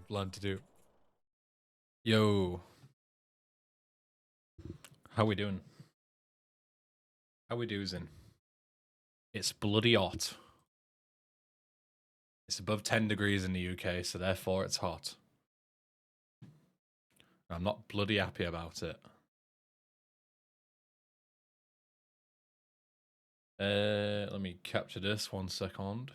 learn to do. Yo. How we doing? How we doing? It's bloody hot. It's above 10 degrees in the UK, so therefore it's hot. I'm not bloody happy about it. Let me capture this 1 second.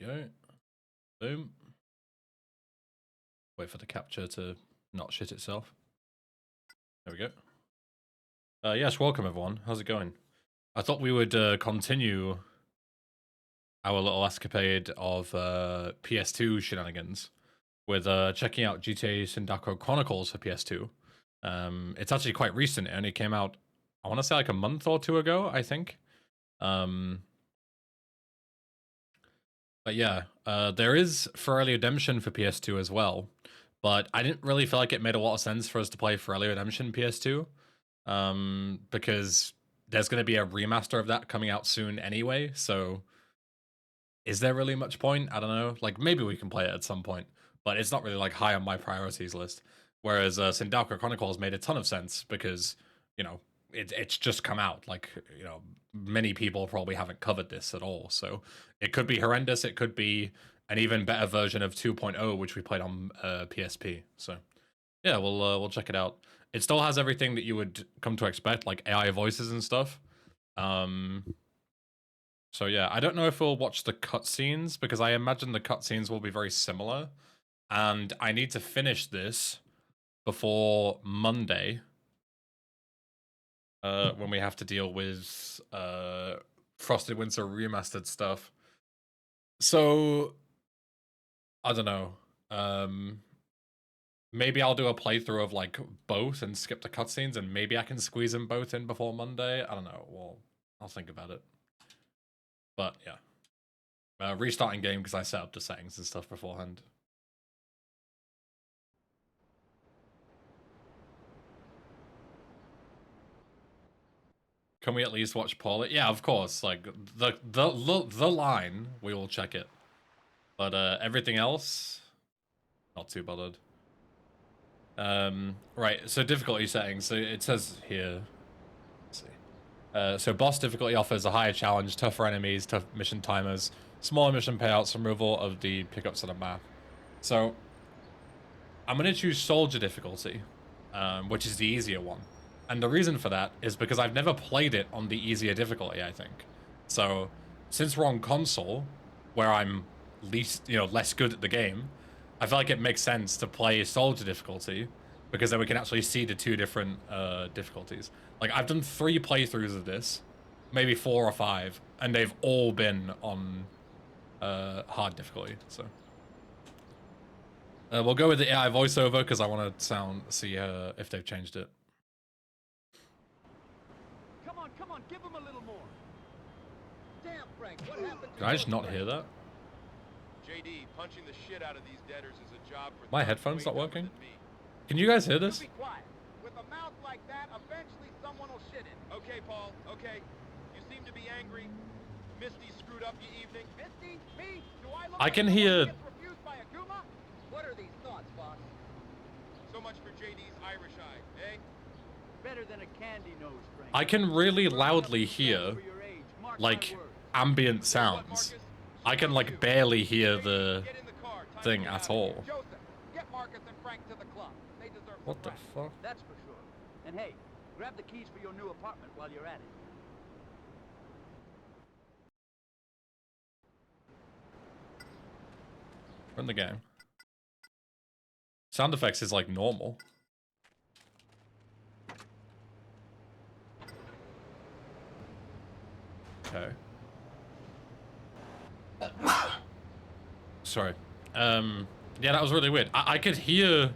Go. Boom. Wait for the capture to not shit itself. There we go. Yes, welcome everyone. How's it going? I thought we would continue our little escapade of PS2 shenanigans with checking out GTA Sindacco Chronicles for PS2. It's actually quite recent. It only came out, I want to say like a month or two ago, I think. But yeah, there is for early redemption for PS2 as well. But I didn't really feel like it made a lot of sense for us to play for early redemption PS2. Because there's going to be a remaster of that coming out soon anyway. So is there really much point? I don't know. Like maybe we can play it at some point, but it's not really like high on my priorities list. Whereas Sindacco Chronicles made a ton of sense because, you know, it's just come out. Like, you know, many people probably haven't covered this at all. So it could be horrendous. It could be an even better version of 2.0, which we played on PSP. So yeah, we'll check it out. It still has everything that you would come to expect, like AI voices and stuff. So yeah, I don't know if we'll watch the cutscenes because I imagine the cutscenes will be very similar. And I need to finish this before Monday. When we have to deal with Frosted Winter remastered stuff. So I don't know. Maybe I'll do a playthrough of like both and skip the cutscenes, and maybe I can squeeze them both in before Monday. I don't know. Well, I'll think about it. But yeah, restarting game because I set up the settings and stuff beforehand. Can we at least watch Paul? Yeah, of course. Like the line, we will check it. But everything else, not too bothered. Right. So difficulty settings. So it says here. Let's see. So boss difficulty offers a higher challenge, tougher enemies, tough mission timers, smaller mission payouts, removal of the pickups on the map. So I'm gonna choose soldier difficulty, which is the easier one. And the reason for that is because I've never played it on the easier difficulty, I think. So, since we're on console, where I'm less good at the game, I feel like it makes sense to play soldier difficulty, because then we can actually see the two different difficulties. Like, I've done 3 playthroughs of this, maybe 4 or 5, and they've all been on hard difficulty, so. We'll go with the AI voiceover, because I want to see if they've changed it. Come on, give him a little more. Damn, Frank, what happened? Did I just not hear that? JD, punching the shit out of these debtors is a job for my headphones not working? Can you guys hear this? Be quiet. With a mouth like that, eventually someone will shit it. Okay, Paul, okay. You seem to be angry. Misty screwed up your evening. Misty? Me? Do I look I like can someone hear- who gets refused by a Guma? What are these thoughts, boss? So much for JD's Irish eye, eh? Better than a candy nose, Frank. I can really loudly hear, like, ambient sounds. I can, like, barely hear the thing at all. Joseph, get Marcus and Frank to the club. They deserve What the some fuck? That's for sure. And hey, grab the keys for your new apartment while you're at it. Run the game. Sound effects is, like, normal. Okay. Sorry. Yeah, that was really weird. I could hear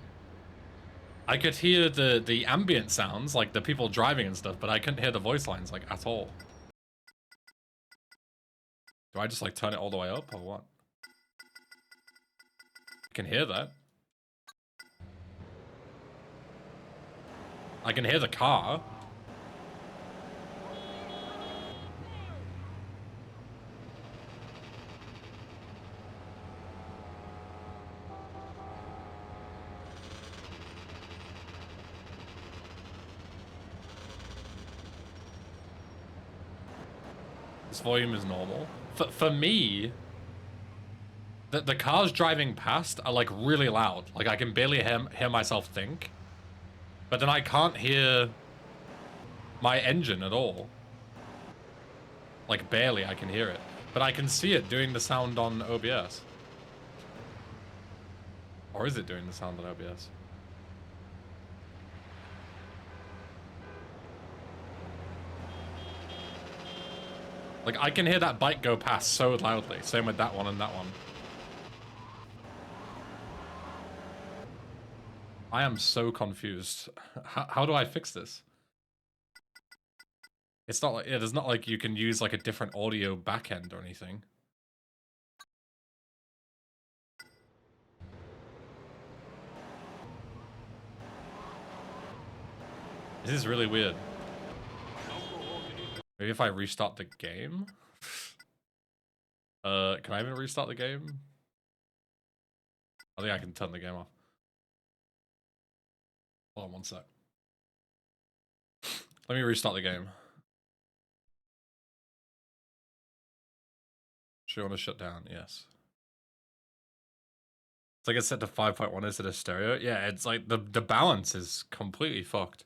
the ambient sounds, like the people driving and stuff, but I couldn't hear the voice lines, like, at all. Do I just, like, turn it all the way up, or what? I can hear that. I can hear the car. This volume is normal. For me, the cars driving past are like really loud. Like I can barely hear myself think. But then I can't hear my engine at all. Like barely I can hear it. But I can see it doing the sound on OBS. Or is it doing the sound on OBS? Like, I can hear that bike go past so loudly. Same with that one and that one. I am so confused. How do I fix this? It's not like, yeah, there's not like you can use like a different audio backend or anything. This is really weird. Maybe if I restart the game? Can I even restart the game? I think I can turn the game off. Hold on one sec. Let me restart the game. Do you want to shut down? Yes. It's like it's set to 5.1 instead of stereo. Yeah, it's like the balance is completely fucked.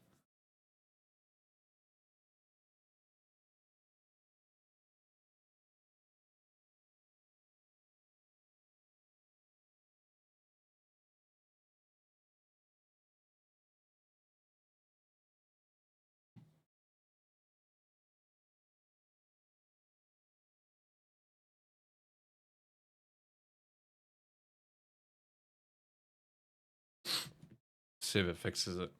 See if it fixes it.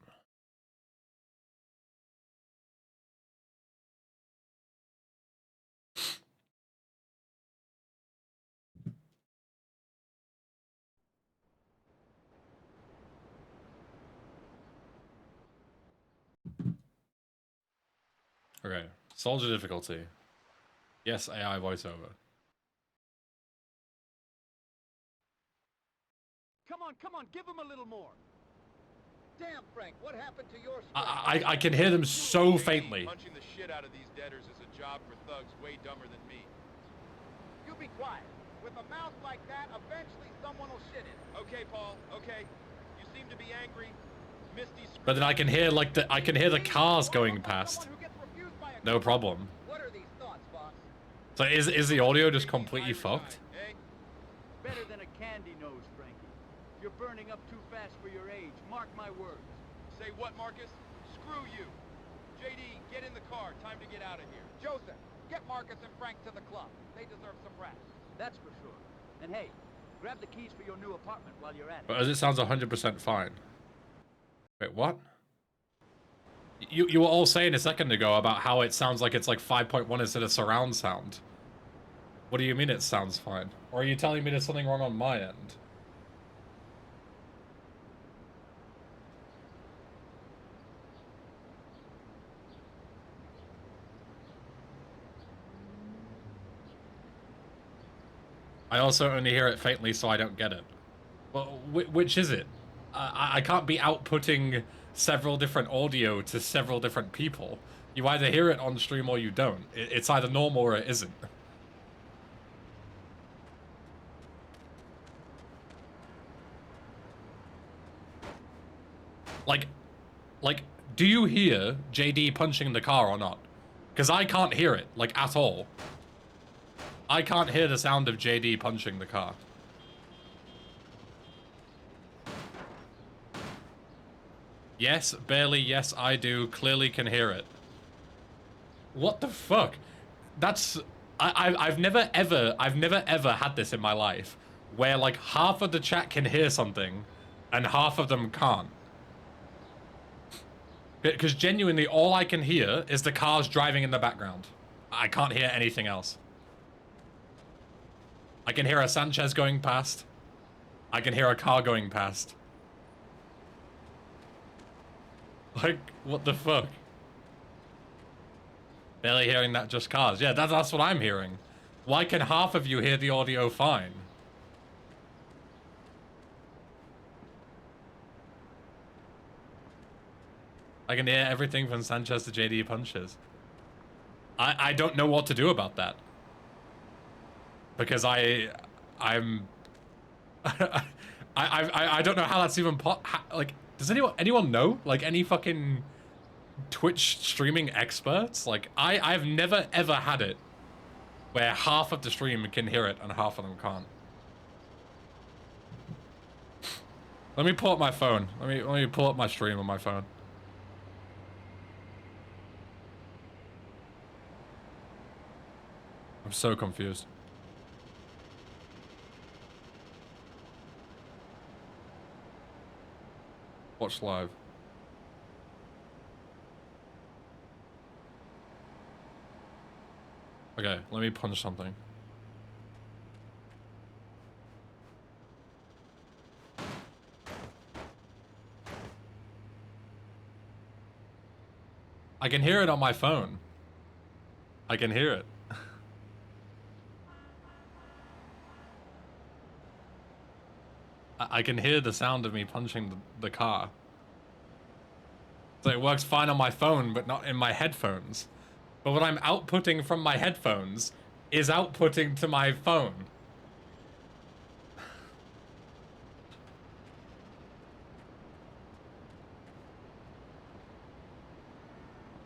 Okay, soldier difficulty. Yes, AI voiceover. Come on, give him a little more. Damn, Frank, what happened to your I can hear them so faintly. Punching the shit out of these debtors is a job for thugs way dumber than me. You be quiet. With a mouth like that, eventually someone will shit in it. Okay, Paul, okay. You seem to be angry. Misty screwed But then I can hear like I can hear the cars going Someone past. who gets refused by a No problem. What are these thoughts, boss? So is the audio just completely fucked? Eh? Better than a candy nose, Frankie. You're burning up too fast for your age. Mark my words. Say what, Marcus? Screw you. JD, get in the car. Time to get out of here. Joseph, get Marcus and Frank to the club. They deserve some rest. That's for sure. And hey, grab the keys for your new apartment while you're at it. But as it sounds 100% fine. Wait, what? You were all saying a second ago about how it sounds like it's like 5.1 instead of surround sound. What do you mean it sounds fine? Or are you telling me there's something wrong on my end? I also only hear it faintly, so I don't get it. Well, which is it? I can't be outputting several different audio to several different people. You either hear it on stream or you don't. It's either normal or it isn't. Like, do you hear JD punching the car or not? Because I can't hear it, like, at all. I can't hear the sound of JD punching the car. Yes, barely, yes, I do. Clearly can hear it. What the fuck? That's... I've never ever had this in my life. Where, like, half of the chat can hear something, and half of them can't. Because genuinely, all I can hear is the cars driving in the background. I can't hear anything else. I can hear a Sanchez going past. I can hear a car going past. Like, what the fuck? Barely hearing that, just cars. Yeah, that's what I'm hearing. Why can half of you hear the audio fine? I can hear everything from Sanchez to JD punches. I don't know what to do about that. Because I'm I don't know how that's even like, does anyone know? Like, any fucking Twitch streaming experts? Like, I've never ever had it where half of the stream can hear it and half of them can't. Let me pull up my phone. Let me pull up my stream on my phone. I'm so confused. Watch live. Okay, let me punch something. I can hear it on my phone. I can hear it. I can hear the sound of me punching the car. So it works fine on my phone, but not in my headphones. But what I'm outputting from my headphones is outputting to my phone.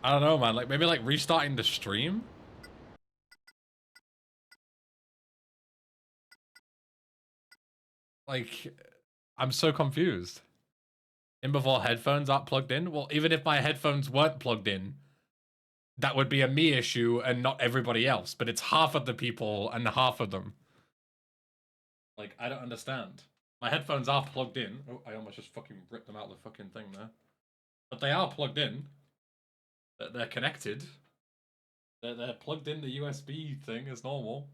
I don't know, man. Like, maybe like restarting the stream? Like, I'm so confused. And before headphones aren't plugged in? Well, even if my headphones weren't plugged in, that would be a me issue and not everybody else. But it's half of the people and half of them. Like, I don't understand. My headphones are plugged in. Oh, I almost just fucking ripped them out of the fucking thing there. But they are plugged in. They're connected. They're plugged in the USB thing as normal.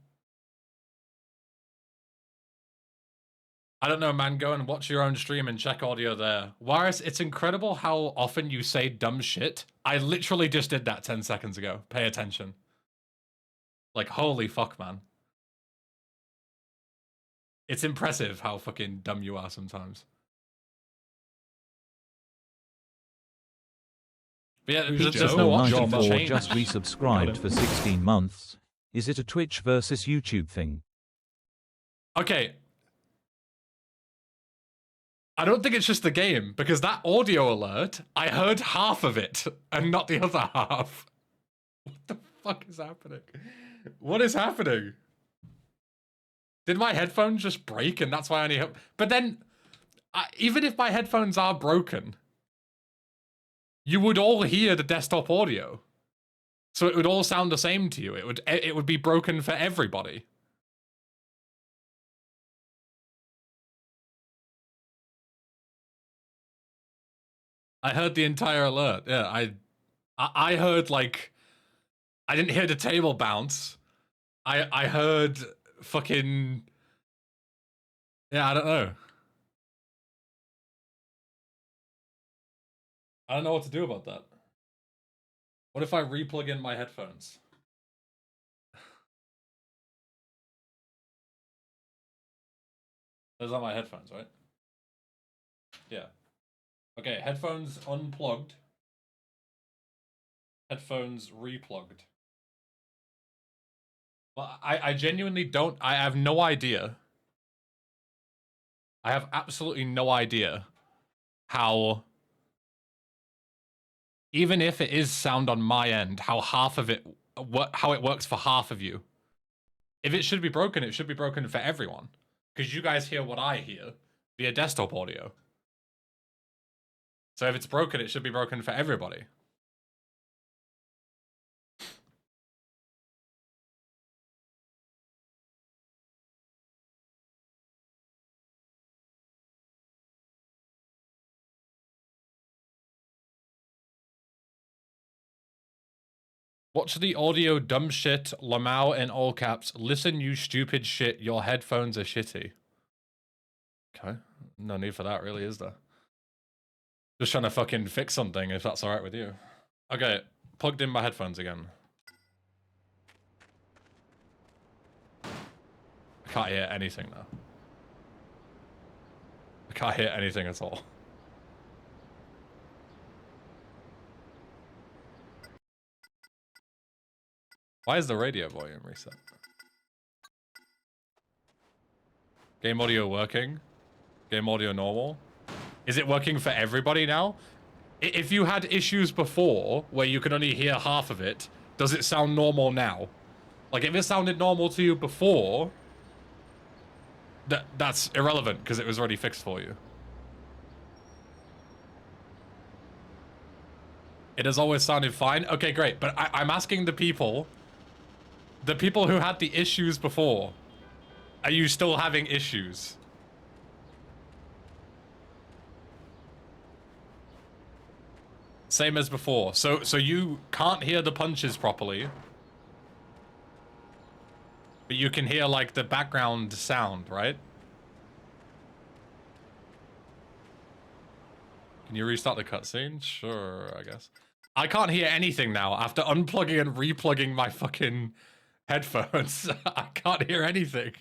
I don't know, man. Go and watch your own stream and check audio there. Warris, it's incredible how often you say dumb shit. I literally just did that 10 seconds ago. Pay attention. Like, holy fuck, man. It's impressive how fucking dumb you are sometimes. But yeah, there's no option to change. Just resubscribed for 16 months. Is it a Twitch versus YouTube thing? Okay. I don't think it's just the game, because that audio alert, I heard half of it, and not the other half. What the fuck is happening? What is happening? Did my headphones just break, and that's why I only heard... But then, even if my headphones are broken, you would all hear the desktop audio. So it would all sound the same to you. It would be broken for everybody. I heard the entire alert. Yeah, I heard, like, I didn't hear the table bounce. I heard fucking, yeah, I don't know. I don't know what to do about that. What if I replug in my headphones? Those are my headphones, right? Yeah. Okay, headphones unplugged. Headphones replugged. Well, I genuinely don't... I have no idea. I have absolutely no idea how... Even if it is sound on my end, how half of it... how it works for half of you. If it should be broken, it should be broken for everyone. Because you guys hear what I hear via desktop audio. So if it's broken, it should be broken for everybody. Watch the audio dumb shit, Lamau in all caps. Listen, you stupid shit, your headphones are shitty. Okay, no need for that really, is there? Just trying to fucking fix something, if that's alright with you. Okay, plugged in my headphones again. I can't hear anything now. I can't hear anything at all. Why is the radio volume reset? Game audio working? Game audio normal? Is it working for everybody now? If you had issues before where you could only hear half of it, does it sound normal now? Like if it sounded normal to you before, that's irrelevant because it was already fixed for you. It has always sounded fine. Okay, great. But I'm asking the people who had the issues before, are you still having issues? Same as before. So you can't hear the punches properly, but you can hear like the background sound, right? Can you restart the cutscene? Sure, I guess. I can't hear anything now after unplugging and replugging my fucking headphones. I can't hear anything.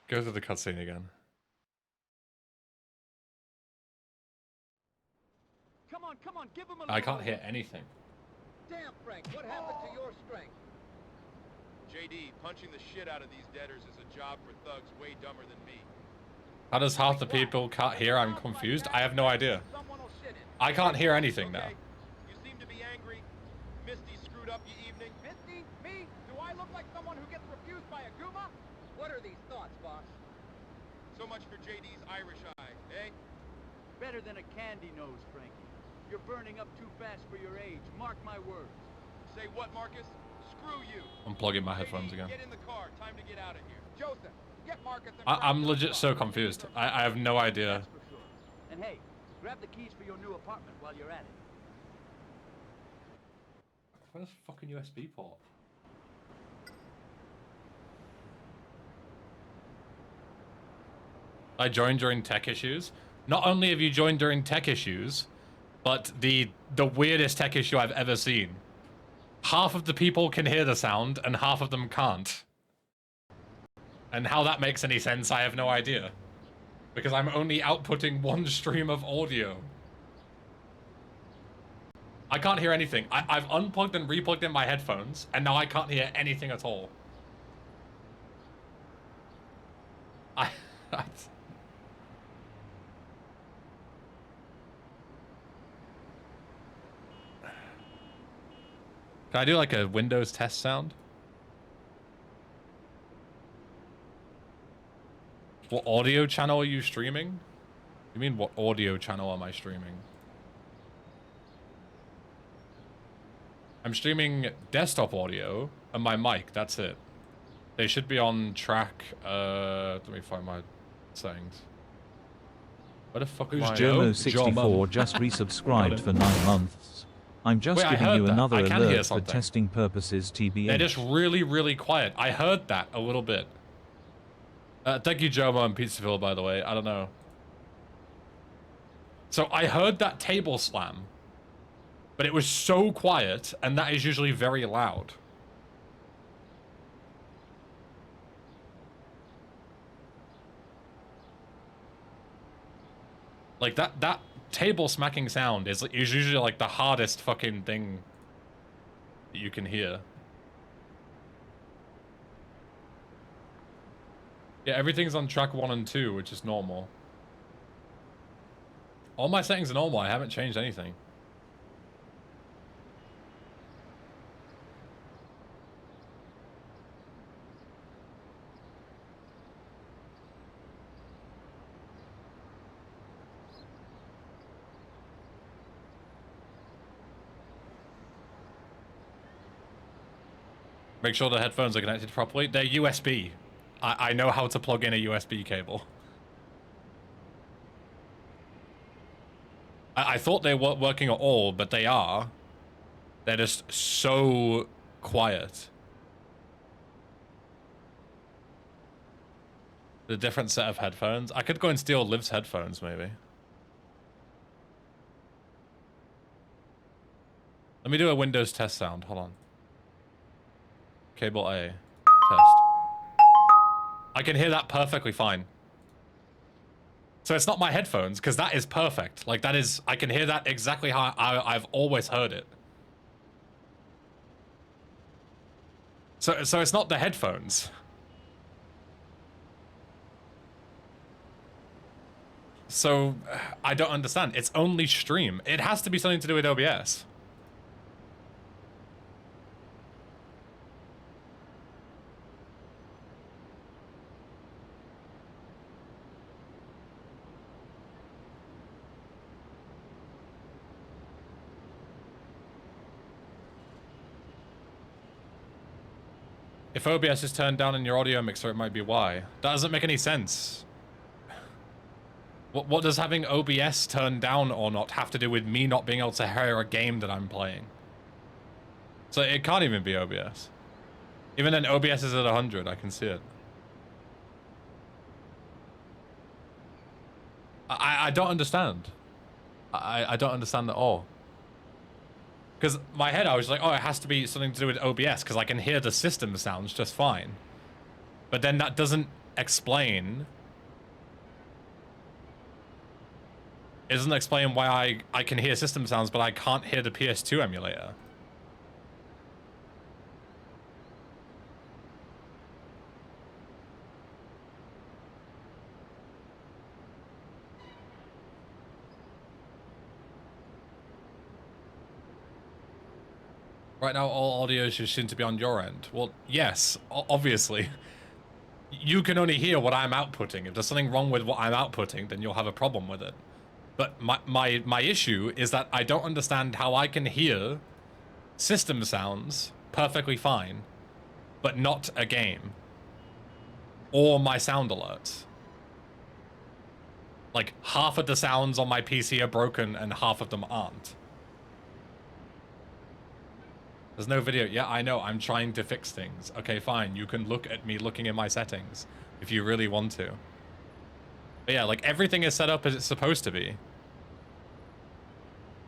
Go to the cutscene again. Come on, give him a I can't hear anything. Damn, Frank, what happened to your strength? JD, punching the shit out of these debtors is a job for thugs way dumber than me. How does half the people can't hear? I'm confused. I have no idea. I can't hear anything now. You seem to be angry. Misty screwed up your evening. Misty? Me? Do I look like someone who gets refused by a Guma? What are these thoughts, boss? So much for JD's Irish eye, eh? Better than a candy nose, Frankie. You're burning up too fast for your age. Mark my words. Say what, Marcus? Screw you. I'm plugging my headphones again. Get in the car. Time to get out of here. Joseph, get Marcus and I'm legit so confused. I have no idea. That's for sure. And hey, grab the keys for your new apartment while you're at it. Where's the fucking USB port? I joined during tech issues. Not only have you joined during tech issues, but the weirdest tech issue I've ever seen. Half of the people can hear the sound and half of them can't. And how that makes any sense, I have no idea. Because I'm only outputting one stream of audio. I can't hear anything. I've unplugged and replugged in my headphones, and now I can't hear anything at all. Can I do like a Windows test sound? What audio channel are you streaming? You mean what audio channel am I streaming? I'm streaming desktop audio and my mic, that's it. They should be on track, let me find my settings. Where the fuck is my Jomo64 just resubscribed for 9 months. I'm just giving you another alert for testing purposes, TBH. They're just really, really quiet. I heard that a little bit. Thank you, Jomo and Pizzaville, by the way. I don't know. So I heard that table slam, but it was so quiet, and that is usually very loud. Like that table smacking sound is usually like the hardest fucking thing that you can hear. Yeah, everything's on track 1 and 2, which is normal. All my settings are normal. I haven't changed anything. Make sure the headphones are connected properly. They're USB. I know how to plug in a USB cable. I thought they weren't working at all, but they are. They're just so quiet. The different set of headphones. I could go and steal Liv's headphones, maybe. Let me do a Windows test sound. Hold on. Cable A. Test. I can hear that perfectly fine. So it's not my headphones, because that is perfect. Like, that is... I can hear that exactly how I've always heard it. So it's not the headphones. So, I don't understand. It's only stream. It has to be something to do with OBS. If OBS is turned down in your audio mixer, it might be why. That doesn't make any sense. What does having OBS turned down or not have to do with me not being able to hear a game that I'm playing? So it can't even be OBS. Even then, OBS is at 100. I can see it. I don't understand. I don't understand at all. Because my head, I was like, oh, it has to be something to do with OBS because I can hear the system sounds just fine. But then that doesn't explain... It doesn't explain why I can hear system sounds, but I can't hear the PS2 emulator. Right now, all audio should seem to be on your end. Well, yes, obviously. You can only hear what I'm outputting. If there's something wrong with what I'm outputting, then you'll have a problem with it. But my issue is that I don't understand how I can hear system sounds perfectly fine, but not a game. Or my sound alerts. Like, half of the sounds on my PC are broken and half of them aren't. There's no video. Yeah, I know. I'm trying to fix things. Okay, fine. You can look at me looking in my settings if you really want to. But yeah, like, everything is set up as it's supposed to be.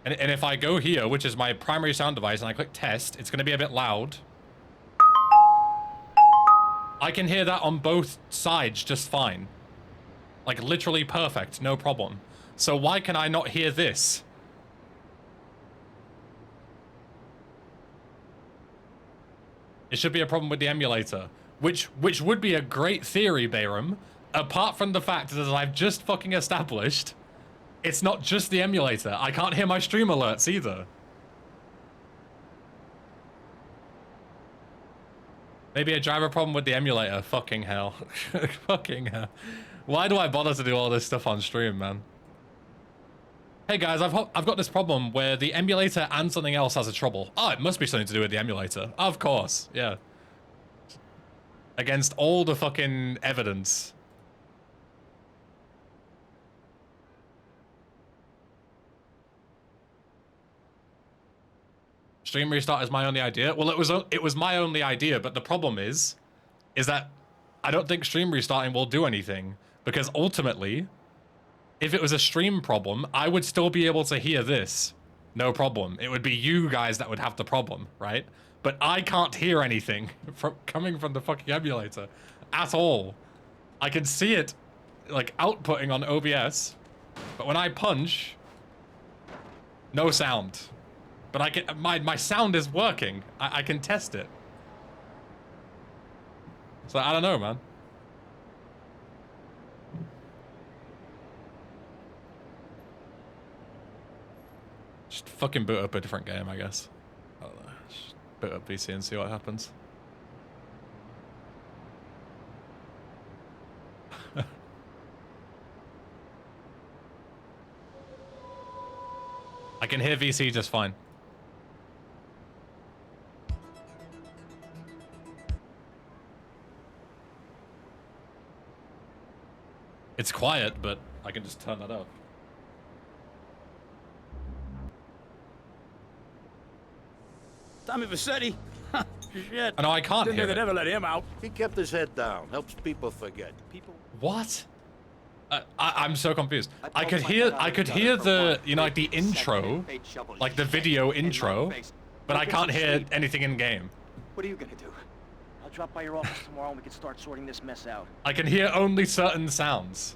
And if I go here, which is my primary sound device, and I click test, it's going to be a bit loud. I can hear that on both sides just fine. Like, literally perfect. No problem. So why can I not hear this? It should be a problem with the emulator, which would be a great theory, Bayram, apart from the fact that, as I've just fucking established, it's not just the emulator. I can't hear my stream alerts either. Maybe a driver problem with the emulator. Fucking hell. Fucking hell. Why do I bother to do all this stuff on stream, man? Hey guys, I've got this problem where the emulator and something else has a trouble. Oh, it must be something to do with the emulator. Of course, yeah. Against all the fucking evidence. Stream restart is my only idea. Well, it was my only idea, but the problem is that I don't think stream restarting will do anything, because ultimately, if it was a stream problem, I would still be able to hear this. No problem. It would be you guys that would have the problem, right? But I can't hear anything coming from the fucking emulator at all. I can see it, like, outputting on OBS, but when I punch, no sound. But I can, my sound is working. I can test it. So I don't know, man. Just fucking boot up a different game, I guess. I don't know. Just boot up PC and see what happens. I can hear VC just fine. It's quiet, but I can just turn that up. Tommy Vassetti. Shit. I know I can't Didn't hear think it. they'd ever let him out. He kept his head down. Helps people forget. People. What? I'm so confused. I could hear the, you know, like the intro, like the video intro, but I can't hear anything in game. What are you gonna do? Drop by your office tomorrow and we can start sorting this mess out. I can hear only certain sounds,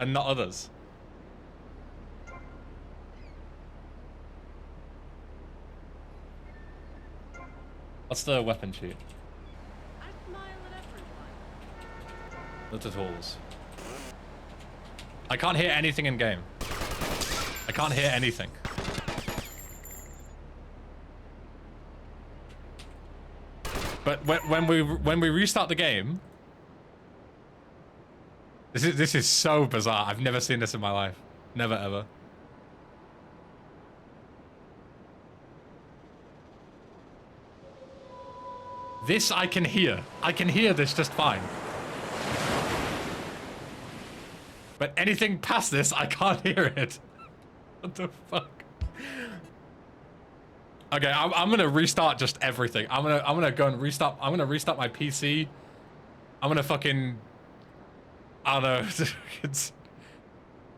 and not others. What's the weapon sheet? I smile at everyone. The tools. I can't hear anything in game. I can't hear anything. But when we restart the game, this is so bizarre. I've never seen this in my life. Never ever. This I can hear. I can hear this just fine. But anything past this, I can't hear it. What the fuck? Okay, I'm gonna restart just everything. I'm gonna go and restart. I'm gonna restart my PC. I'm gonna fucking, I don't know. It's,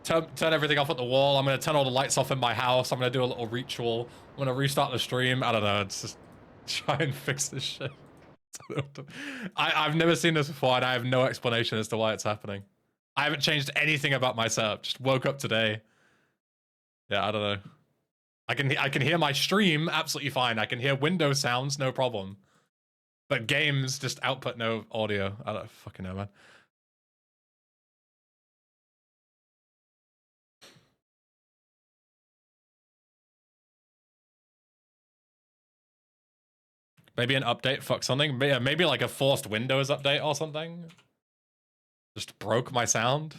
turn everything off at the wall. I'm gonna turn all the lights off in my house. I'm gonna do a little ritual. I'm gonna restart the stream. I don't know. It's just try and fix this shit. I've never seen this before, and I have no explanation as to why it's happening. I haven't changed anything about my setup. Just woke up today. Yeah, I don't know. I can hear my stream absolutely fine. I can hear Windows sounds, no problem. But games just output no audio. I don't fucking know, man. Maybe an update fuck something. Maybe like a forced Windows update or something. Just broke my sound.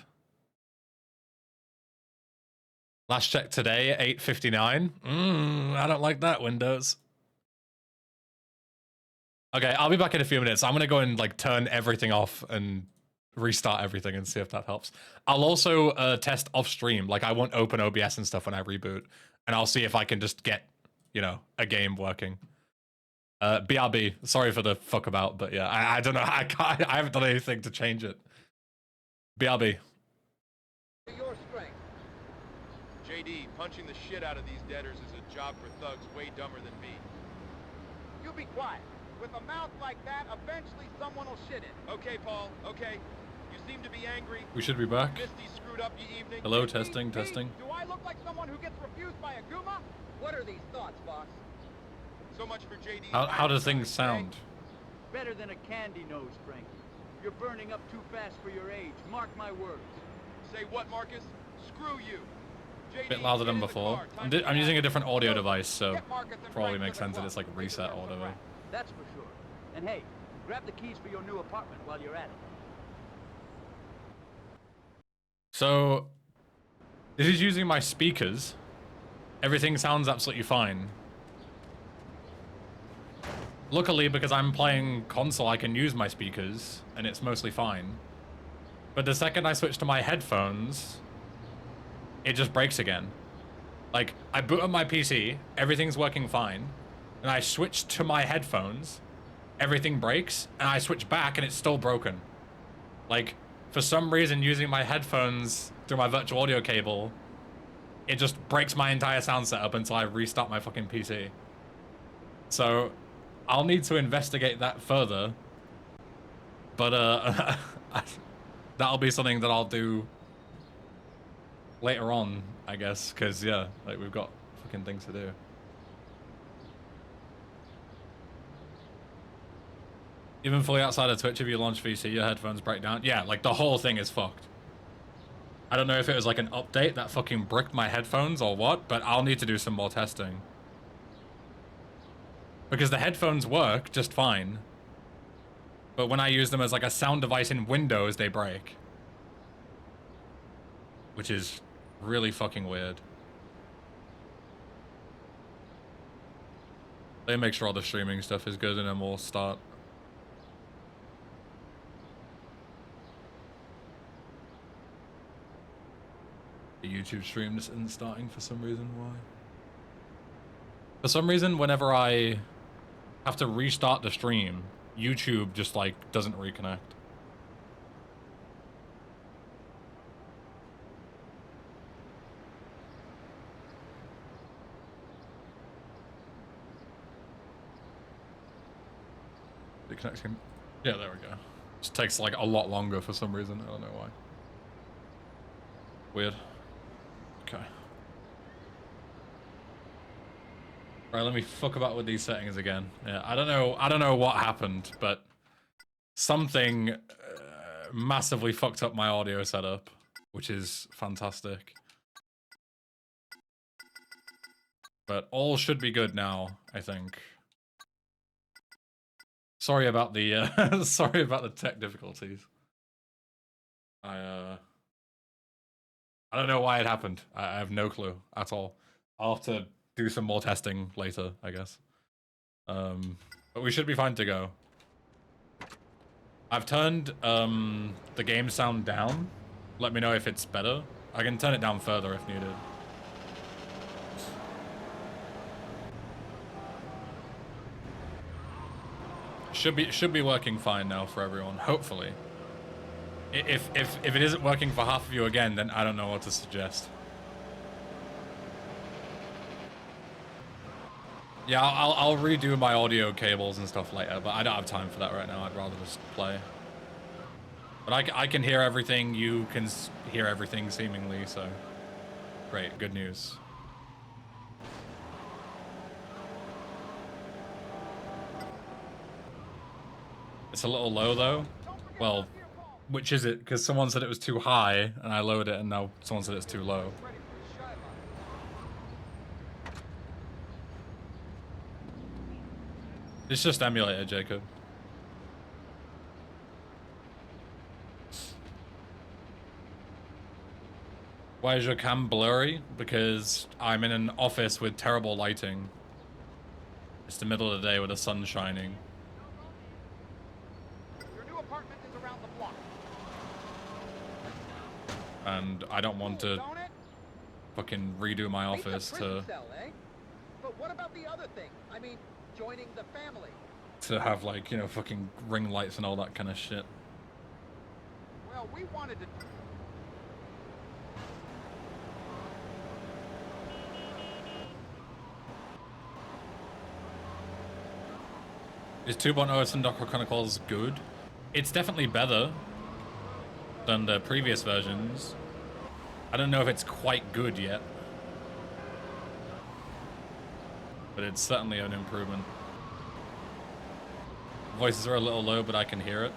Last check today, 8:59. I don't like that, Windows. Okay, I'll be back in a few minutes. I'm gonna go and like turn everything off and restart everything and see if that helps. I'll also test off stream. Like I won't open OBS and stuff when I reboot, and I'll see if I can just get, you know, a game working. BRB, sorry for the fuck about, but yeah, I don't know. I haven't done anything to change it. BRB. Your strength. JD, punching the shit out of these debtors is a job for thugs way dumber than me. You be quiet. With a mouth like that, eventually someone will shit it. Okay, Paul, okay. You seem to be angry. We should be back. Misty screwed up your evening. Hello, testing, testing. Do I look like someone who gets refused by a Guma? What are these thoughts, boss? So much for JD. How do things sound? Better than a candy nose, Frankie. You're burning up too fast for your age. Mark my words. Say what, Marcus? Screw you. JD, Bit louder than get in the before. car. I'm using a different audio device, so Get Marcus and probably Frank makes to the sense that club. it's like They reset deserve or some whatever. rest. That's for sure. And hey, grab the keys for your new apartment while you're at it. So this is using my speakers. Everything sounds absolutely fine. Luckily, because I'm playing console, I can use my speakers, and it's mostly fine. But the second I switch to my headphones, it just breaks again. Like, I boot up my PC, everything's working fine, and I switch to my headphones, everything breaks, and I switch back, and it's still broken. Like, for some reason, using my headphones through my virtual audio cable, it just breaks my entire sound setup until I restart my fucking PC. So I'll need to investigate that further, but that'll be something that I'll do later on, I guess, because yeah, like we've got fucking things to do. Even fully outside of Twitch, if you launch VC, your headphones break down. Yeah, like the whole thing is fucked. I don't know if it was like an update that fucking bricked my headphones or what, but I'll need to do some more testing. Because the headphones work just fine. But when I use them as like a sound device in Windows, they break. Which is really fucking weird. They make sure all the streaming stuff is good and then we'll start. The YouTube stream just isn't starting for some reason. Why? For some reason, whenever I have to restart the stream, YouTube just like doesn't reconnect. The connection Yeah, there we go. Just takes like a lot longer for some reason. I don't know why. Weird. Okay. Right, let me fuck about with these settings again. Yeah, I don't know what happened, but something massively fucked up my audio setup, which is fantastic. But all should be good now, I think. Sorry about the sorry about the tech difficulties. I don't know why it happened. I have no clue at all. I'll have to do some more testing later, I guess. But we should be fine to go. I've turned the game sound down. Let me know if it's better. I can turn it down further if needed. Should be working fine now for everyone, hopefully. If it isn't working for half of you again, then I don't know what to suggest. Yeah, I'll redo my audio cables and stuff later, but I don't have time for that right now. I'd rather just play. But I can hear everything. You can hear everything seemingly, so great, good news. It's a little low though. Well, which is it? Because someone said it was too high, and I lowered it, and now someone said it's too low. It's just emulator, Jacob. Why is your cam blurry? Because I'm in an office with terrible lighting. It's the middle of the day with the sun shining. Your new apartment is around the block. And I don't want to fucking redo my office to... Cell, eh? But what about the other thing? I mean, joining the family. To have, like, you know, fucking ring lights and all that kind of shit. Well, we wanted to... Is 2.0 Sindacco Chronicles good? It's definitely better than the previous versions. I don't know if it's quite good yet. But it's certainly an improvement. Voices are a little low, but I can hear it.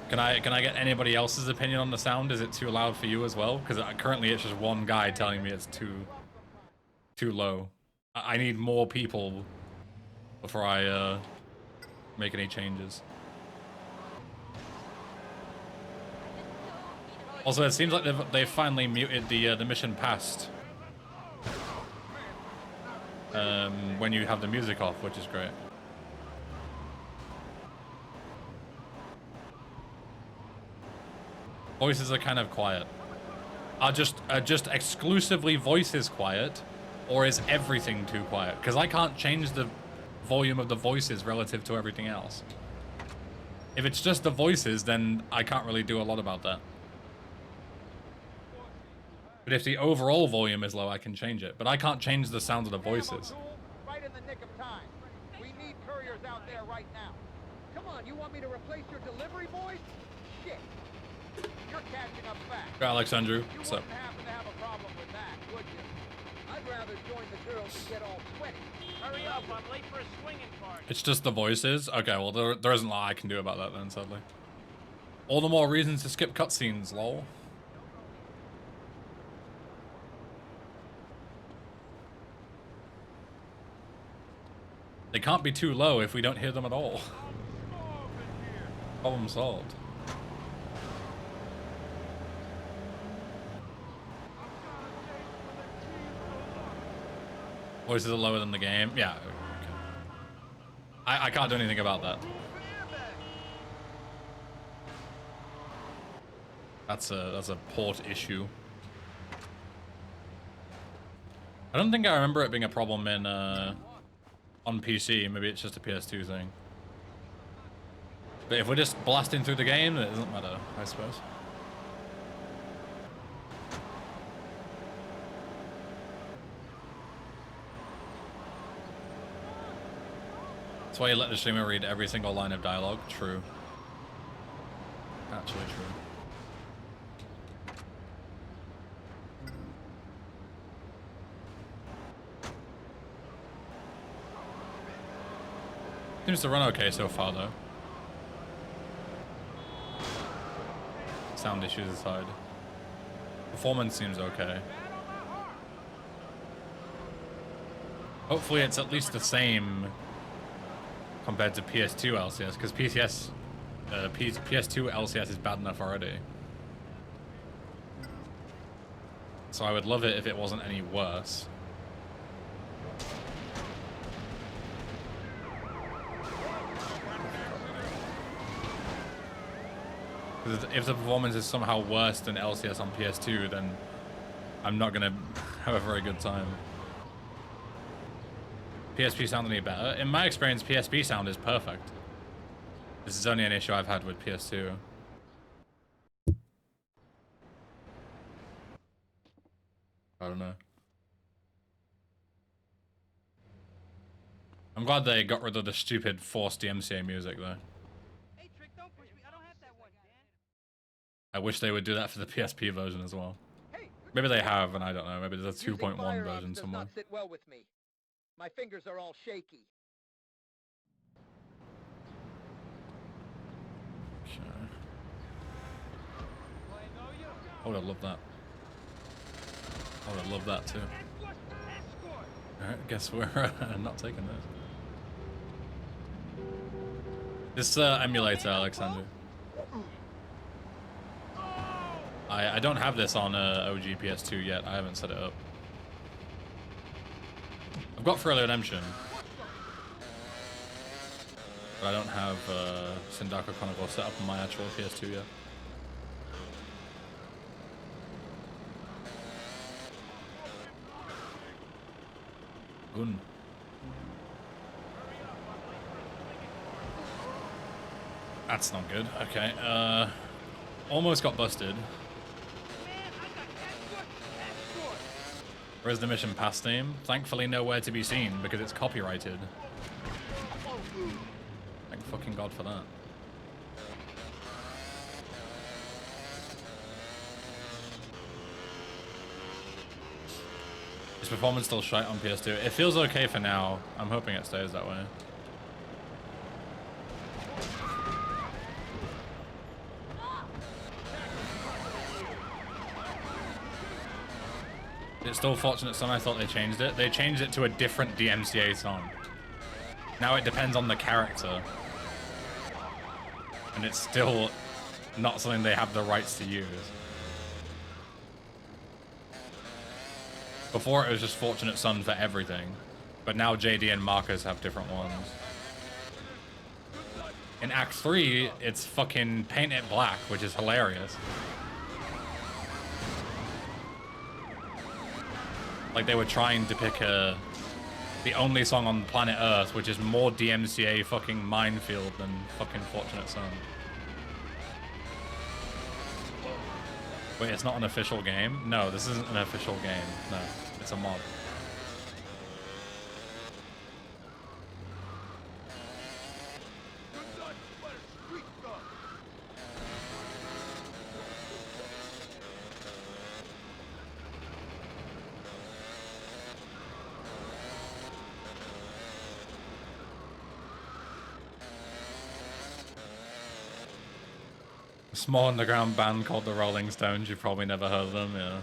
Can I get anybody else's opinion on the sound? Is it too loud for you as well? Because currently it's just one guy telling me it's too low. I need more people before I make any changes. Also, it seems like they've finally muted the mission past when you have the music off, which is great. Voices are kind of quiet. Are just exclusively voices quiet, or is everything too quiet? Because I can't change the volume of the voices relative to everything else. If it's just the voices, then I can't really do a lot about that. But if the overall volume is low, I can change it. But I can't change the sound of the voices. Right in the nick of time. We need couriers out there right now. Come on, you want me to replace your delivery boys? Shit. You're catching up fast. Hey, Alexandru, what's up? You wouldn't happen to have a problem with that, would you? I'd rather join the girls and get all sweaty. Hurry up, I'm late for a swinging party. It's just the voices? Okay, well, there isn't a lot I can do about that then, sadly. All the more reasons to skip cutscenes, lol. They can't be too low if we don't hear them at all. Problem solved. Voices are lower than the game. Yeah. Okay. I can't do anything about that. That's a port issue. I don't think I remember it being a problem in on PC. Maybe it's just a PS2 thing. But if we're just blasting through the game, it doesn't matter, I suppose. That's why you let the streamer read every single line of dialogue. True. actually true. Seems to run okay so far, though. Sound issues aside. Performance seems okay. Hopefully it's at least the same compared to PS2 LCS, because PS2 LCS is bad enough already. So I would love it if it wasn't any worse. Because if the performance is somehow worse than LCS on PS2, then I'm not gonna have a very good time. PSP sound any better? In my experience, PSP sound is perfect. This is only an issue I've had with PS2. I don't know. I'm glad they got rid of the stupid forced DMCA music, though. Hey, Trick, don't push me. I don't have that one, man. I wish they would do that for the PSP version as well. Maybe they have, and I don't know. Maybe there's a 2.1 version somewhere. Does not sit well with me. My fingers are all shaky. Okay. I would have loved that. I would have loved that too. Alright, guess we're not taking this. This emulator, Alexander. I don't have this on OG PS2 yet. I haven't set it up. I've got Further Redemption, but I don't have Sindacco Chronicles set up on my actual PS2 yet. Gun. That's not good. Okay. Almost got busted. Where's the mission pass name? Thankfully nowhere to be seen because it's copyrighted. Thank fucking God for that. Is performance still shite on PS2? It feels okay for now. I'm hoping it stays that way. It's still Fortunate Son. I thought they changed it. They changed it to a different DMCA song. Now it depends on the character. And it's still not something they have the rights to use. Before it was just Fortunate Son for everything. But now JD and Marcus have different ones. In Act 3, it's fucking Paint It Black, which is hilarious. Like they were trying to pick the only song on planet Earth, which is more DMCA fucking minefield than fucking Fortunate Son. Wait, it's not an official game? No, this isn't an official game. No, it's a mod. Small underground band called the Rolling Stones. You've probably never heard of them, yeah.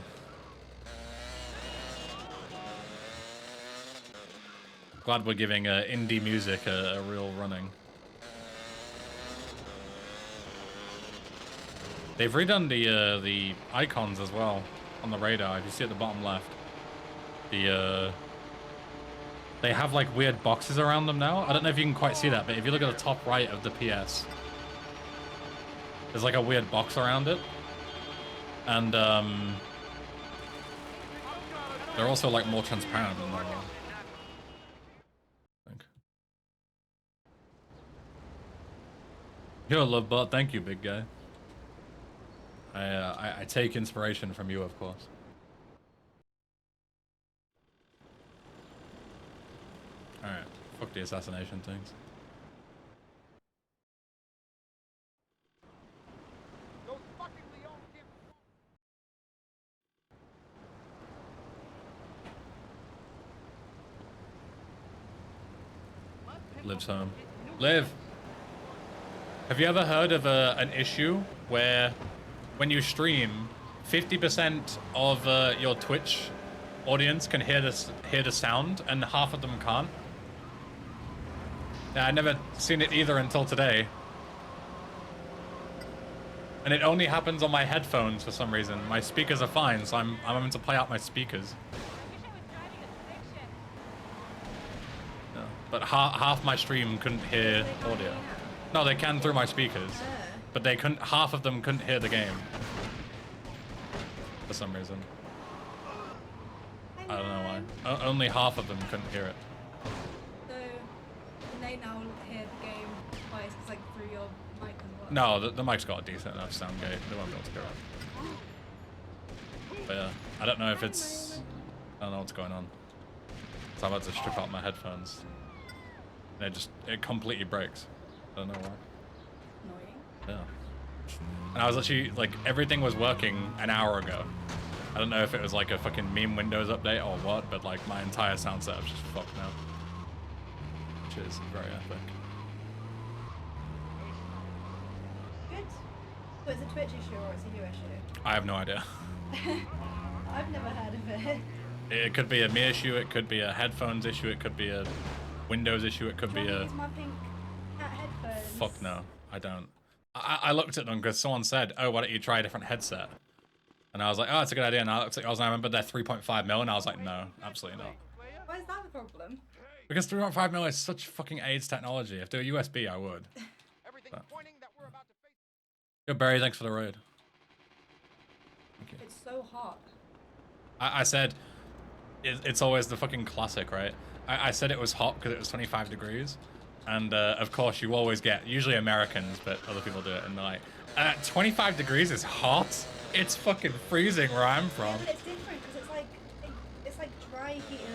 Glad we're giving indie music a real running. They've redone the icons as well on the radar. If you see at the bottom left, they have like weird boxes around them now. I don't know if you can quite see that, but if you look at the top right of the PS. There's like a weird box around it. And they're also like more transparent than normal. I think. You're a love bot. Thank you, big guy. I take inspiration from you, of course. Alright, fuck the assassination things. Lives home. Liv, have you ever heard of an issue where when you stream, 50% of your Twitch audience can hear the sound and half of them can't? Yeah, I never seen it either until today. And it only happens on my headphones for some reason. My speakers are fine, so I'm having to play out my speakers. Yeah, but half my stream couldn't hear audio. No, they can through my speakers, but they couldn't. Half of them couldn't hear the game for some reason. I don't know why. Only half of them couldn't hear it. So, can they now hear the game twice? It's like through your mic and what? No, the mic's got a decent enough sound gate. They won't be able to hear it. But yeah, I don't know if it's... I don't know what's going on. So I'm about to strip out my headphones. And it completely breaks. I don't know why. Annoying. Yeah. And I was actually, like, everything was working an hour ago. I don't know if it was like a fucking meme Windows update or what, but like my entire sound setup's just fucked now. Which is very epic. Good. So it's a Twitch issue or it's a you issue? I have no idea. I've never heard of it. It could be a me issue, it could be a headphones issue, it could be a Windows issue, it could be a... Use my pink cat headphones. Fuck no, I don't. I looked at them because someone said, oh, why don't you try a different headset? And I was like, oh, it's a good idea. And I remember they're 3.5mm, and I was like, no, absolutely not. Why is that the problem? Because 3.5mm is such fucking AIDS technology. If they were USB, I would. Yo, Barry, thanks for the raid. Thank you. It's so hot. I said, it's always the fucking classic, right? I said it was hot because it was 25 degrees. And of course, you always get, usually Americans, but other people do it, and they're like, 25 degrees is hot? It's fucking freezing where I'm from. Yeah, but it's different because it's like dry heat in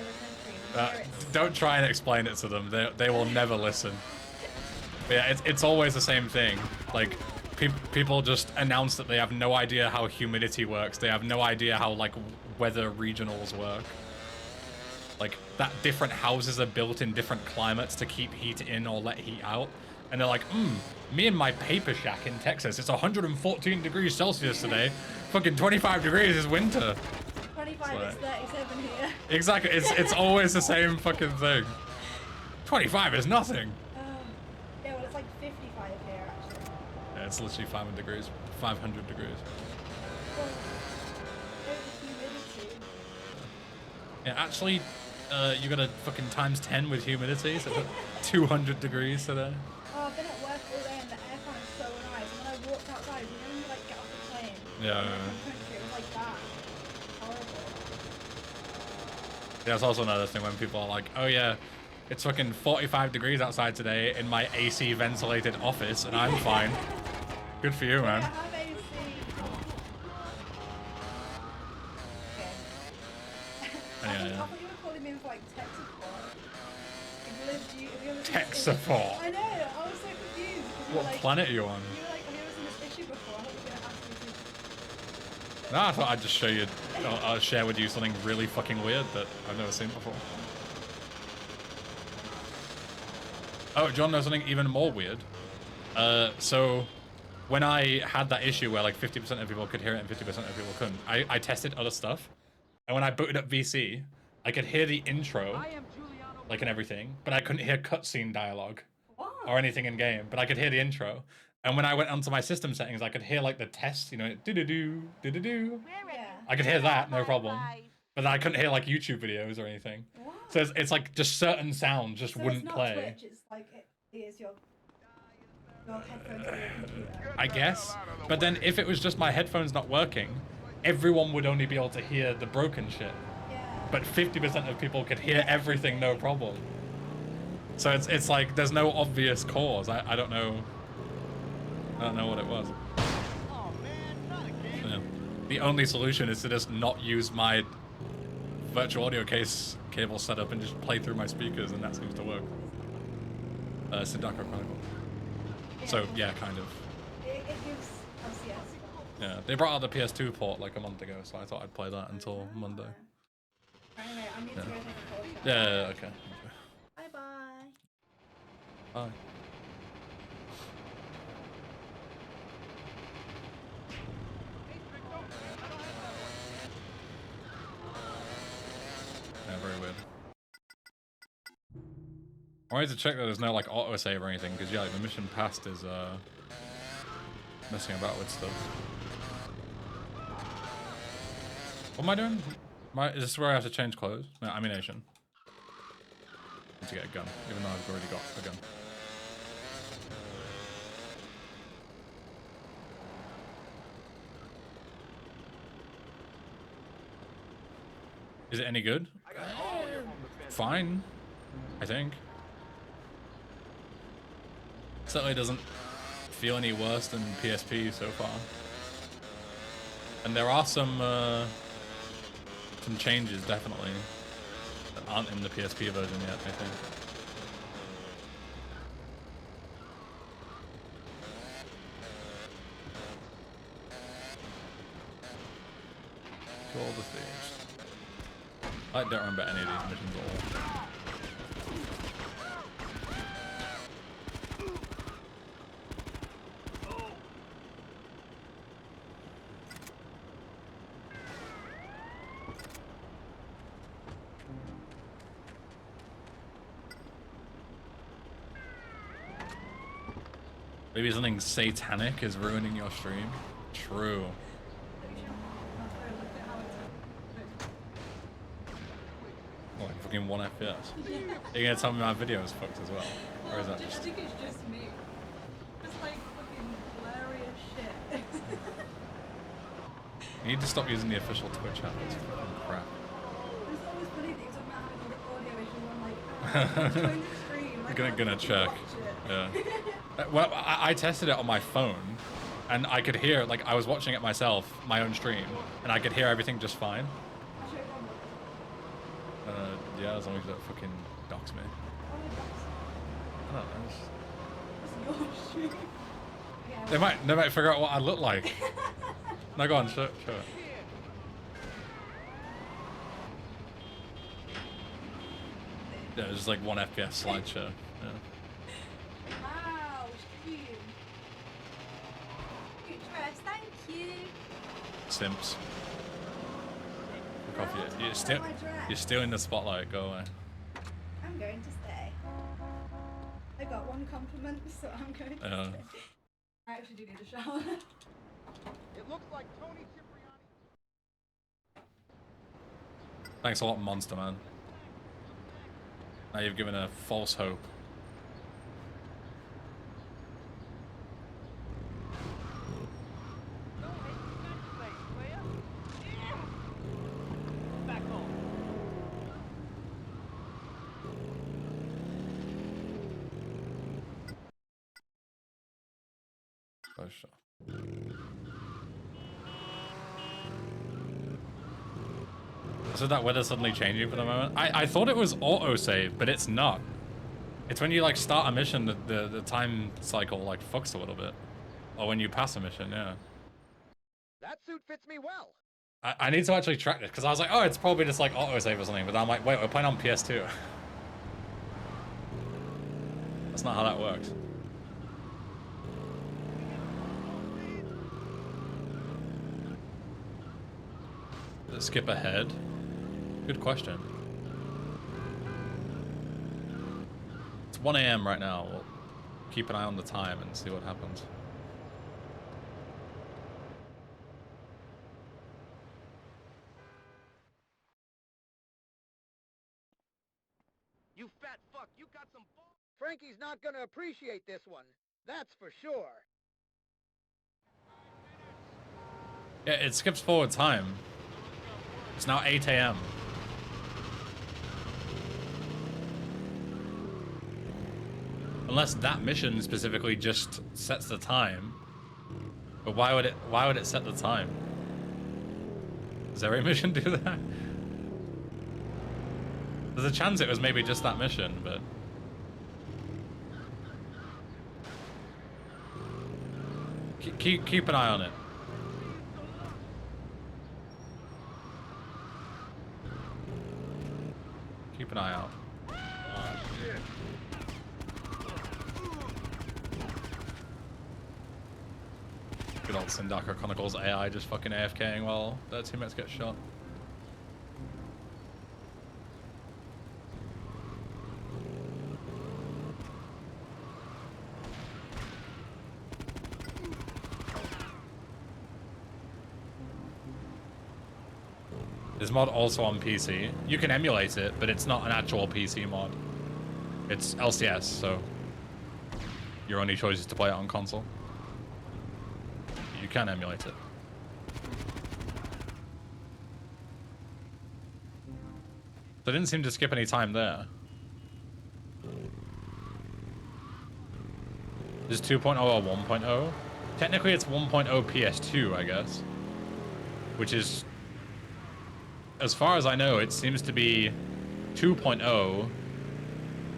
another country. Don't try and explain it to them. They will never listen. But yeah, it's always the same thing. Like people just announce that they have no idea how humidity works. They have no idea how like weather regionals work. Like that different houses are built in different climates to keep heat in or let heat out. And they're like, me and my paper shack in Texas, it's 114 degrees Celsius today. Fucking 25 degrees is winter. 25 is 37 here. Exactly, it's always the same fucking thing. 25 is nothing. Yeah, well, it's like 55 here, actually. Yeah, it's literally 500 degrees. 500 degrees. Well, humidity. Yeah, actually, you got a fucking times 10 with humidity, so it's 200 degrees today. Oh, I've been at work all day and the aircon is so nice. And when I walked outside, you know when you like get off the plane? Yeah. It was like that. Horrible. Yeah, it's also another thing when people are like, oh yeah, it's fucking 45 degrees outside today in my AC ventilated office and I'm fine. Good for you, man. I have AC. Okay. Yeah. I thought you were calling me in for like tech support. Tech support? I know, I was so confused. What like, planet are you on? You were like, have you ever seen this issue before? I thought you were going to ask me to... No, I thought I'd just show you, I'll share with you something really fucking weird that I've never seen before. Oh, John knows something even more weird. So when I had that issue where like 50% of people could hear it and 50% of people couldn't, I tested other stuff. And when I booted up VC, I could hear the intro, like and everything, but I couldn't hear cutscene dialogue or anything in game, but I could hear the intro. And when I went onto my system settings, I could hear like the test, you know, do-do-do, do-do-do. Yeah. I could hear that, no problem. But then I couldn't hear like YouTube videos or anything. So it's like just certain sounds just wouldn't play. Twitch, it's like it is your headphones on your computer. I guess. But then if it was just my headphones not working, everyone would only be able to hear the broken shit. Yeah. But 50% of people could hear everything, no problem. So it's like there's no obvious cause. I don't know. I don't know what it was. Yeah. The only solution is to just not use my virtual audio case cable setup and just play through my speakers, and that seems to work. Sindacco Chronicles. So yeah, kind of. It gives LCS. Yeah, they brought out the PS2 port like a month ago, so I thought I'd play that until Monday. Anyway, I need to go take a call. Yeah, okay. Bye bye. Bye. Yeah, very weird. I wanted to check that there's no like autosave or anything, because yeah, like the mission past is messing about with stuff. What am I doing? Is this where I have to change clothes? No, ammunition. Need to get a gun, even though I've already got a gun. Is it any good? Fine, I think. Certainly doesn't feel any worse than PSP so far. And there are some changes definitely that aren't in the PSP version yet, I think. Kill all the thieves. I don't remember any of these missions at all. Maybe something satanic is ruining your stream? True. Like fucking 1 FPS. You're gonna tell me my video is fucked as well? Or is that just... I think it's just me. It's like fucking hilarious shit. You need to stop using the official Twitch app. It's fucking crap. It's always funny things I'm having an audio issue. I'm like, join the stream. Like, Gonna check. Yeah. Well, I tested it on my phone, and I could hear, like, I was watching it myself, my own stream, and I could hear everything just fine. Yeah, as long as you don't fucking dox me. I don't know. They might figure out what I look like. No, go on, show it. Yeah, it's just like 1 FPS slideshow. Yeah. Wow, stream. Good dress, thank you. Simps. Fuck off, you're stealing the spotlight, go away. I'm going to stay. I got 1 compliment, so I'm going to stay. I actually do need a shower. It looks like Tony Cipriani. Thanks a lot, Monster Man. Now you've given a false hope. Oh, sure. So that weather suddenly changing for the moment? I thought it was autosave, but it's not. It's when you like start a mission that the time cycle like fucks a little bit. Or when you pass a mission, yeah. That suit fits me well. I need to actually track this, because I was like, oh, it's probably just like autosave or something, but I'm like, wait, we're playing on PS2. That's not how that works. Does it skip ahead? Good question. It's 1 AM right now. We'll keep an eye on the time and see what happens. You fat fuck, you got some balls. Frankie's not gonna appreciate this one. That's for sure. Yeah, it skips forward time. It's now 8 AM. Unless that mission specifically just sets the time. But why would it set the time? Does every mission do that? There's a chance it was maybe just that mission, but keep an eye on it. Keep an eye out. Good old Sindacco Chronicles AI just fucking AFKing while their teammates get shot. This mod also on PC. You can emulate it, but it's not an actual PC mod. It's LCS, so your only choice is to play it on console. You can emulate it. So I didn't seem to skip any time there. Is 2.0 or 1.0? Technically it's 1.0 PS2, I guess. Which is, as far as I know, it seems to be 2.0,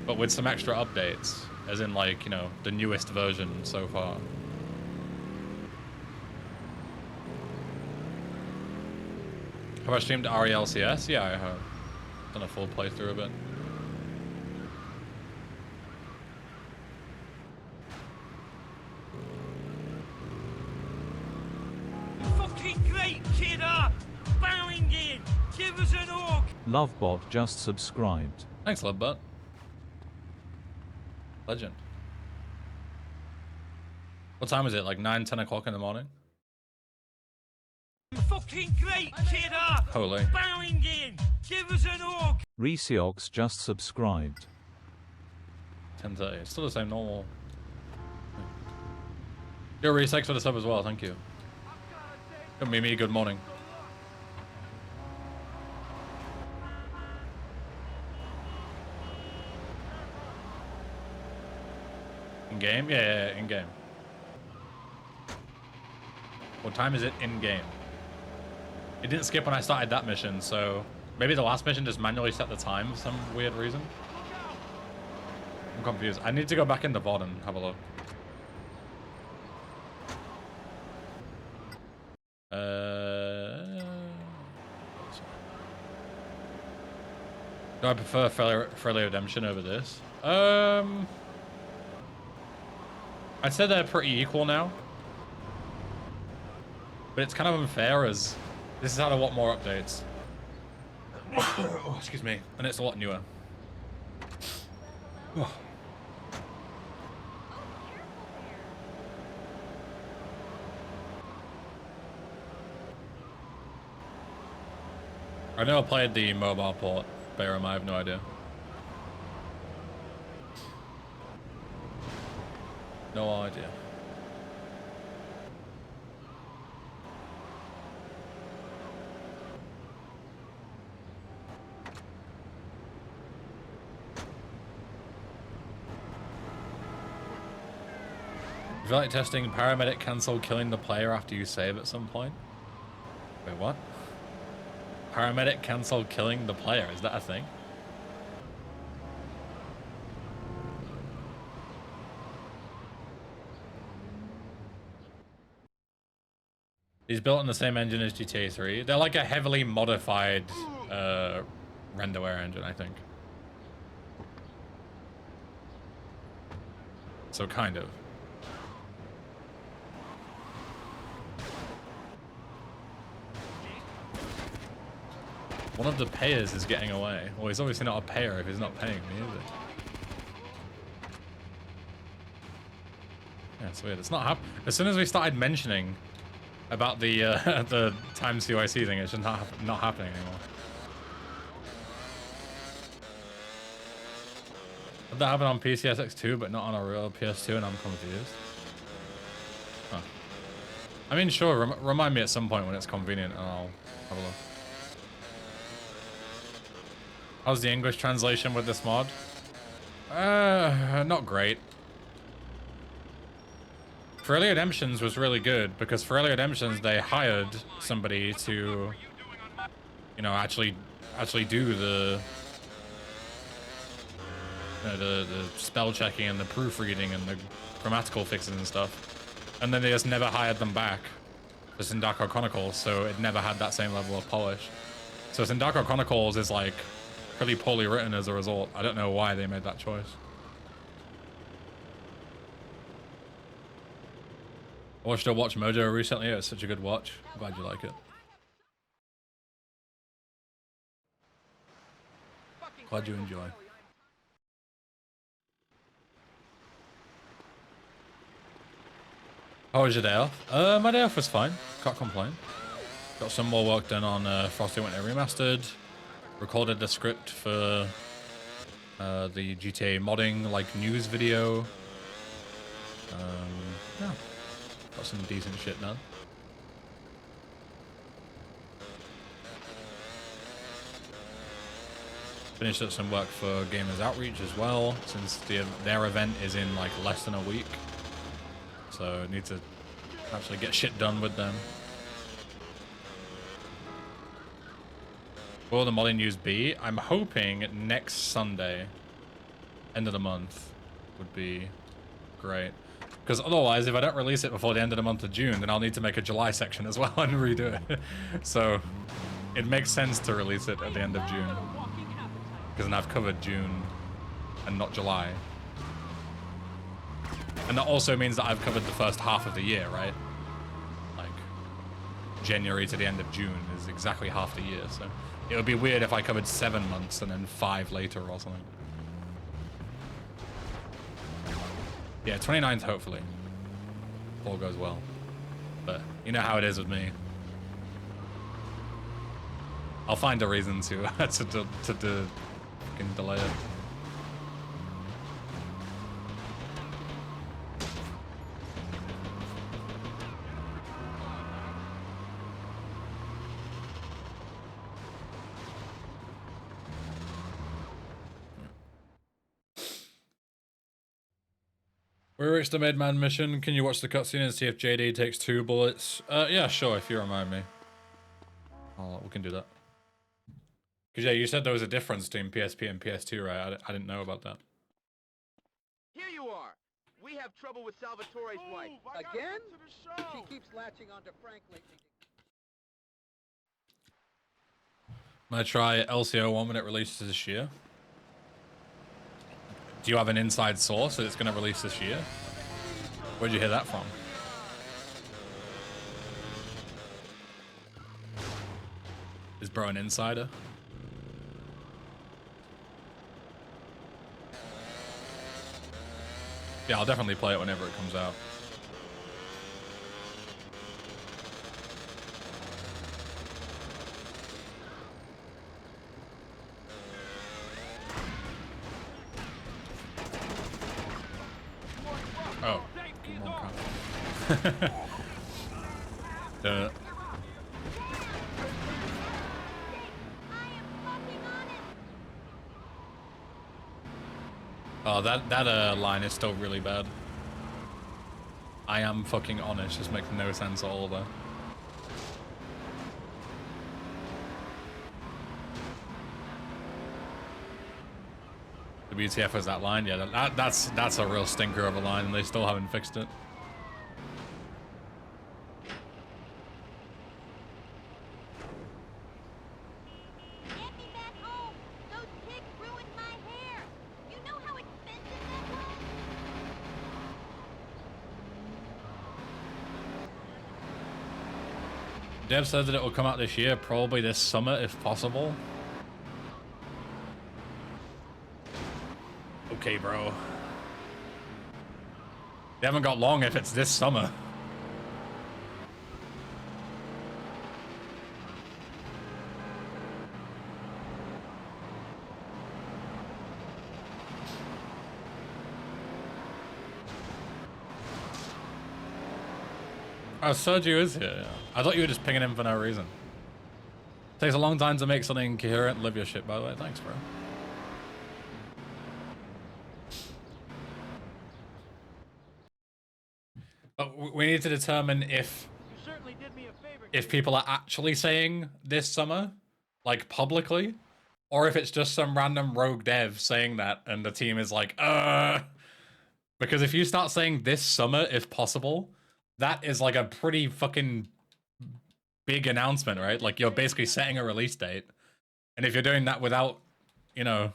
but with some extra updates. As in, like, you know, the newest version so far. Have I streamed RELCS? Yeah, I have. Done a full playthrough of it. Fucking great, kidder! Bowing in! Give us an orc! Lovebot just subscribed. Thanks, Lovebot. Legend. What time is it? Like 9, 10 o'clock in the morning? Fucking great, kidder! Holy. Bowing in! Give us an orc! Reseox just subscribed. 10:30. It's still the same normal. Yo, Reese, thanks for the sub as well. Thank you. Yo, Mimi, good morning. In game? Yeah, in game. What time is it in game? It didn't skip when I started that mission, so maybe the last mission just manually set the time for some weird reason. I'm confused. I need to go back in the VOD and have a look. Do I prefer Friendly Redemption over this? I'd say they're pretty equal now. But it's kind of unfair as this has had a lot more updates. Oh, excuse me. And it's a lot newer. Oh. I never played the mobile port, Bayram, I have no idea. No idea. If you like testing, paramedic cancel killing the player after you save at some point. Wait, what? Paramedic cancel killing the player, is that a thing? He's built on the same engine as GTA 3. They're like a heavily modified renderware engine, I think. So kind of. One of the payers is getting away. Well, he's obviously not a payer if he's not paying me, is it? Yeah, it's weird. It's not as soon as we started mentioning about the the times CYC thing, it's just not happening anymore. Did that happen on PCSX2 but not on a real PS2 and I'm confused? Huh. I mean, sure, remind me at some point when it's convenient and I'll have a look. How's the English translation with this mod? Not great. For Early Redemptions was really good because for Early Redemptions they hired somebody to, you know, actually do the spell checking and the proofreading and the grammatical fixes and stuff, and then they just never hired them back for Sindacco Chronicles, so it never had that same level of polish. So Sindacco Chronicles is like pretty poorly written as a result. I don't know why they made that choice. I watched a Watch Mojo recently. It's such a good watch. I'm glad you like it. Glad you enjoy. How was your day off? My day off was fine. Can't complain. Got some more work done on Frosty Winter Remastered. Recorded the script for the GTA modding like news video. Yeah, got some decent shit done. Finished up some work for Gamers Outreach as well, since their event is in like less than a week. So I need to actually get shit done with them. Will the modding news be? I'm hoping next Sunday, end of the month, would be great. Because otherwise, if I don't release it before the end of the month of June, then I'll need to make a July section as well and redo it. So it makes sense to release it at the end of June. Because then I've covered June and not July. And that also means that I've covered the first half of the year, right? Like, January to the end of June is exactly half the year, so it would be weird if I covered 7 months and then 5 later or something. Yeah, 29th hopefully. If all goes well. But you know how it is with me. I'll find a reason to fucking delay it. We reached the Made-Man mission. Can you watch the cutscene and see if JD takes 2 bullets? Yeah, sure, if you remind me. We can do that. Because, yeah, you said there was a difference between PSP and PS2, right? I didn't know about that. Here you are. We have trouble with Salvatore's wife. Again? She keeps latching onto Frank lately. Can I try LCO1 when it releases this year? Do you have an inside source that it's going to release this year? Where'd you hear that from? Is bro an insider? Yeah, I'll definitely play it whenever it comes out. Oh, Oh, that line is still really bad. I am fucking honest, just makes no sense at all though. The BTF is that line? Yeah, that's a real stinker of a line and they still haven't fixed it. Dev said that it will come out this year, probably this summer if possible. Okay, bro. They haven't got long if it's this summer. Oh, Sergio is here, yeah. I thought you were just pinging him for no reason. Takes a long time to make something coherent. Live your shit, by the way. Thanks, bro. But we need to determine if people are actually saying this summer, like publicly, or if it's just some random rogue dev saying that and the team is like, because if you start saying this summer, if possible, that is like a pretty fucking big announcement, right? Like you're basically setting a release date. And if you're doing that without, you know,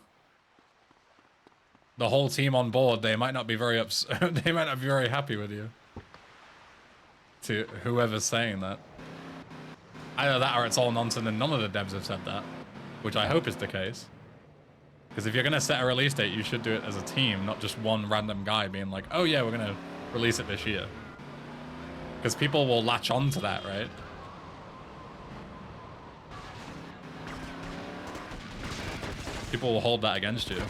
the whole team on board, they might not be very they might not be very happy with you. to whoever's saying that. Either that or it's all nonsense and none of the devs have said that, which I hope is the case. Because if you're going to set a release date, you should do it as a team, not just one random guy being like, oh yeah, we're going to release it this year. Because people will latch on to that, right? People will hold that against you.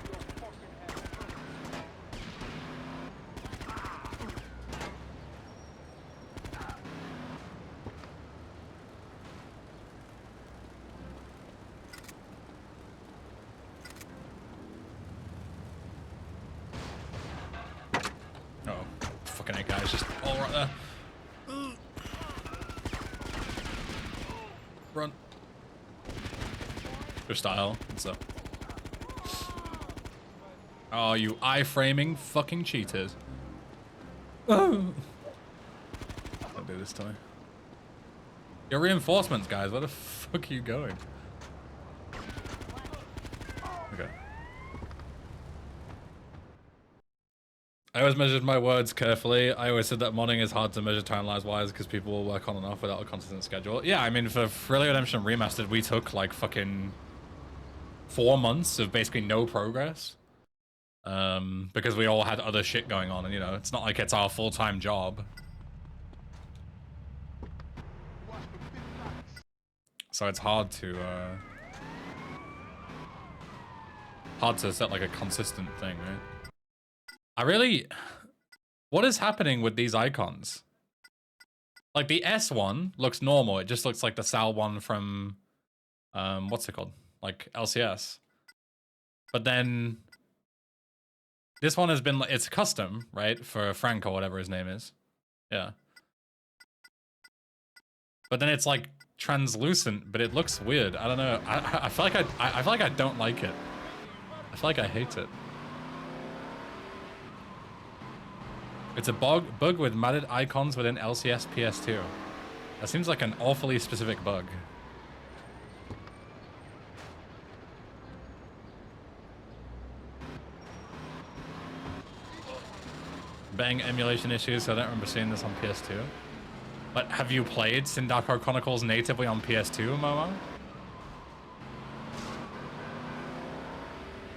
Style. What's up? Oh, you iframing fucking cheaters. Oh. I'll do this time. Your reinforcements, guys. Where the fuck are you going? Okay. I always measured my words carefully. I always said that modding is hard to measure timelines-wise because people will work on and off without a consistent schedule. Yeah, I mean, for Freely Redemption Remastered, we took like fucking 4 months of basically no progress. Because we all had other shit going on, and you know, it's not like it's our full-time job. So it's hard to set like a consistent thing, right? What is happening with these icons? Like the S one looks normal. It just looks like the Sal one from, what's it called? Like LCS. But then this one has been, it's custom, right? For Frank or whatever his name is. Yeah. But then it's like translucent, but it looks weird. I don't know. I feel like I feel like I don't like it. I feel like I hate it. It's a bug with matted icons within LCS PS2. That seems like an awfully specific bug. Bang emulation issues, so I don't remember seeing this on PS2. But have you played Sindacco Chronicles natively on PS2, Momo?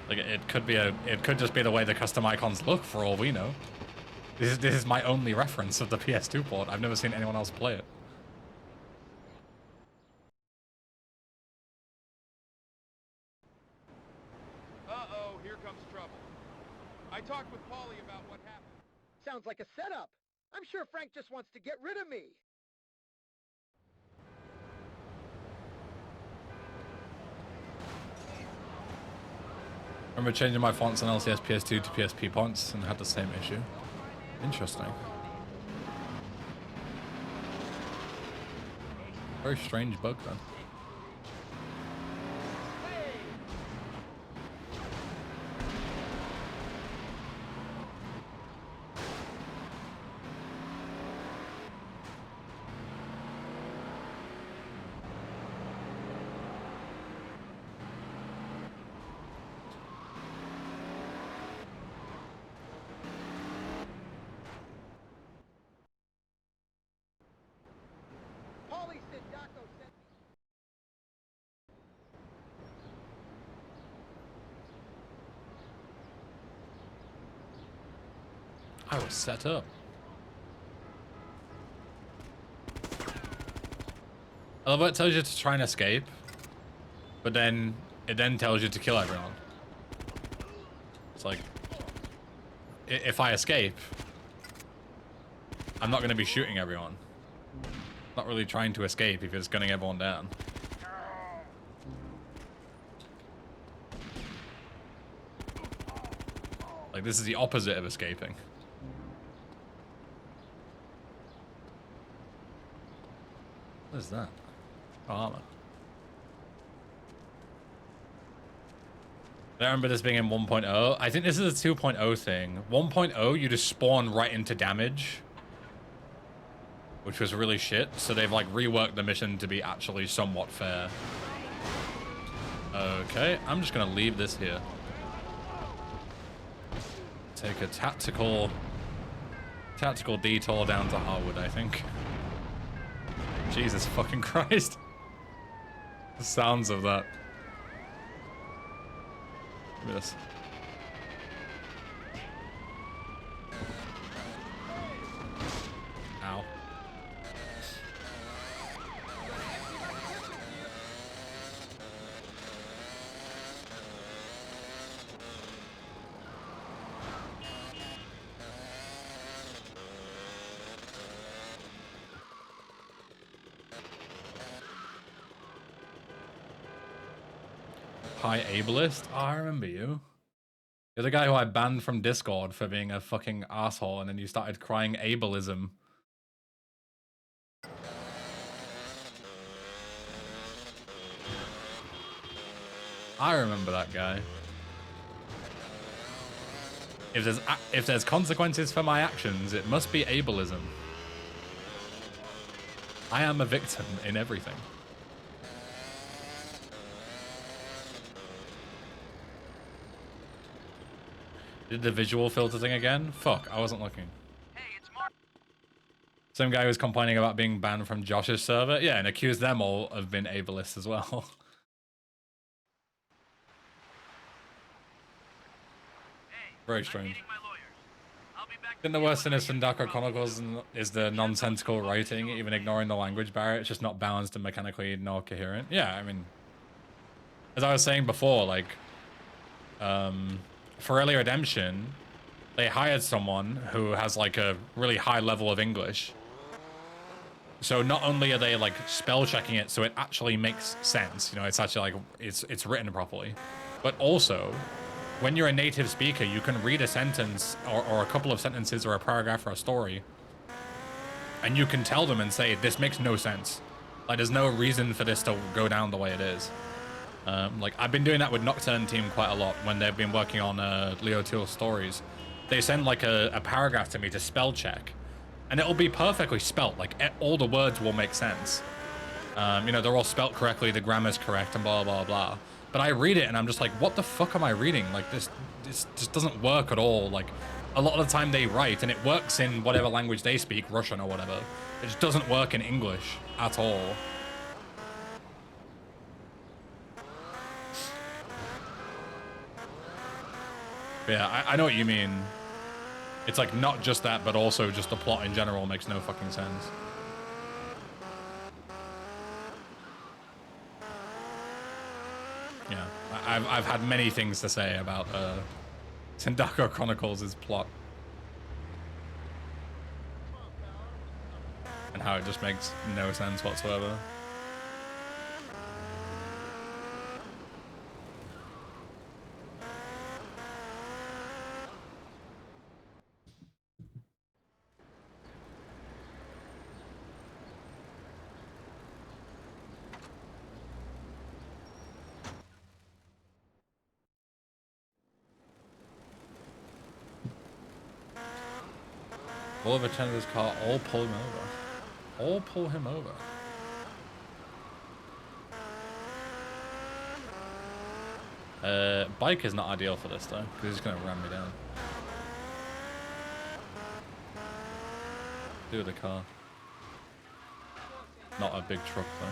Like it could just be the way the custom icons look for all we know. This is my only reference of the PS2 port. I've never seen anyone else play it. Uh-oh, here comes trouble. I talked with Paulie about what happened. Sounds like a setup. I'm sure Frank just wants to get rid of me. I remember changing my fonts on LCS PS2 to PSP fonts and had the same issue. Interesting. Very strange bug then. Sindacco sent me. I was set up. I love how it tells you to try and escape, but then it tells you to kill everyone. It's like, if I escape, I'm not going to be shooting everyone. Not really trying to escape if it's gunning everyone down. Like, this is the opposite of escaping. What is that? Oh, armor. I don't remember this being in 1.0. I think this is a 2.0 thing. 1.0, you just spawn right into damage, which was really shit. So they've like reworked the mission to be actually somewhat fair. Okay, I'm just gonna leave this here. Take a tactical detour down to Harwood, I think. Jesus fucking Christ. The sounds of that. Look at this. Ow. Hi, ableist. Oh, I remember you. You're the guy who I banned from Discord for being a fucking asshole, and then you started crying ableism. I remember that guy. If there's consequences for my actions, it must be ableism. I am a victim in everything. Did the visual filter thing again? Fuck, I wasn't looking. Hey, it's Mark. Some guy was complaining about being banned from Josh's server. Yeah, and accused them all of being ableist as well. Very strange. I think the worst thing in Sindacco Chronicles is the nonsensical writing, even ignoring the language barrier. It's just not balanced and mechanically nor coherent. Yeah, I mean, as I was saying before, like, for Early Redemption, they hired someone who has like a really high level of English. So not only are they like spell checking it so it actually makes sense, you know, it's actually like it's written properly, but also when you're a native speaker, you can read a sentence or a couple of sentences or a paragraph or a story, and you can tell them and say, this makes no sense. Like, there's no reason for this to go down the way it is. Like, I've been doing that with Nocturne Team quite a lot when they've been working on Leo Teal's stories. They send like a paragraph to me to spell check, and it'll be perfectly spelt. Like, all the words will make sense. You know, they're all spelt correctly, the grammar's correct, and blah, blah, blah. But I read it and I'm just like, what the fuck am I reading? Like, this just doesn't work at all. Like, a lot of the time they write and it works in whatever language they speak, Russian or whatever. It just doesn't work in English at all. But yeah, I know what you mean. It's like not just that, but also just the plot in general makes no fucking sense. Yeah, I've had many things to say about Sindacco Chronicles' plot. And how it just makes no sense whatsoever. All of Chandler's car, all pull him over. All pull him over. Bike is not ideal for this though, because he's gonna ram me down. Do the car. Not a big truck though.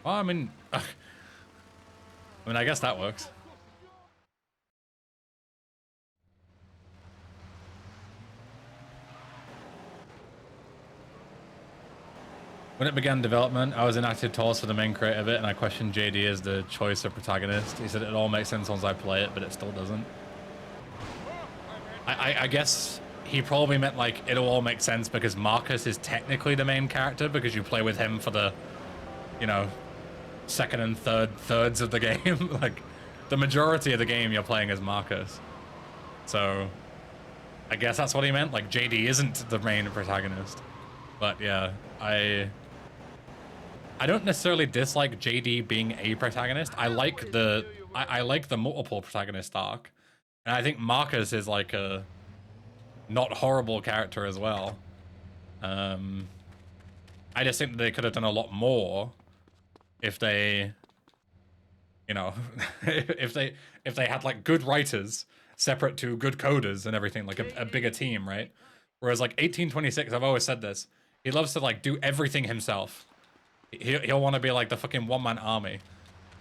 Well, I mean, I guess that works. When it began development, I was in active talks for the main creator of it, and I questioned JD as the choice of protagonist. He said it all makes sense once I play it, but it still doesn't. I guess he probably meant like it'll all make sense because Marcus is technically the main character because you play with him for the, you know, second and thirds of the game. Like, the majority of the game you're playing as Marcus. So, I guess that's what he meant. Like, JD isn't the main protagonist. But yeah, I don't necessarily dislike JD being a protagonist. I like the multiple protagonist arc, and I think Marcus is like a not horrible character as well. I just think they could have done a lot more if they, you know, if they had like good writers separate to good coders and everything, like a bigger team, right? Whereas like 1826, I've always said this. He loves to like do everything himself. He'll want to be like the fucking one-man army.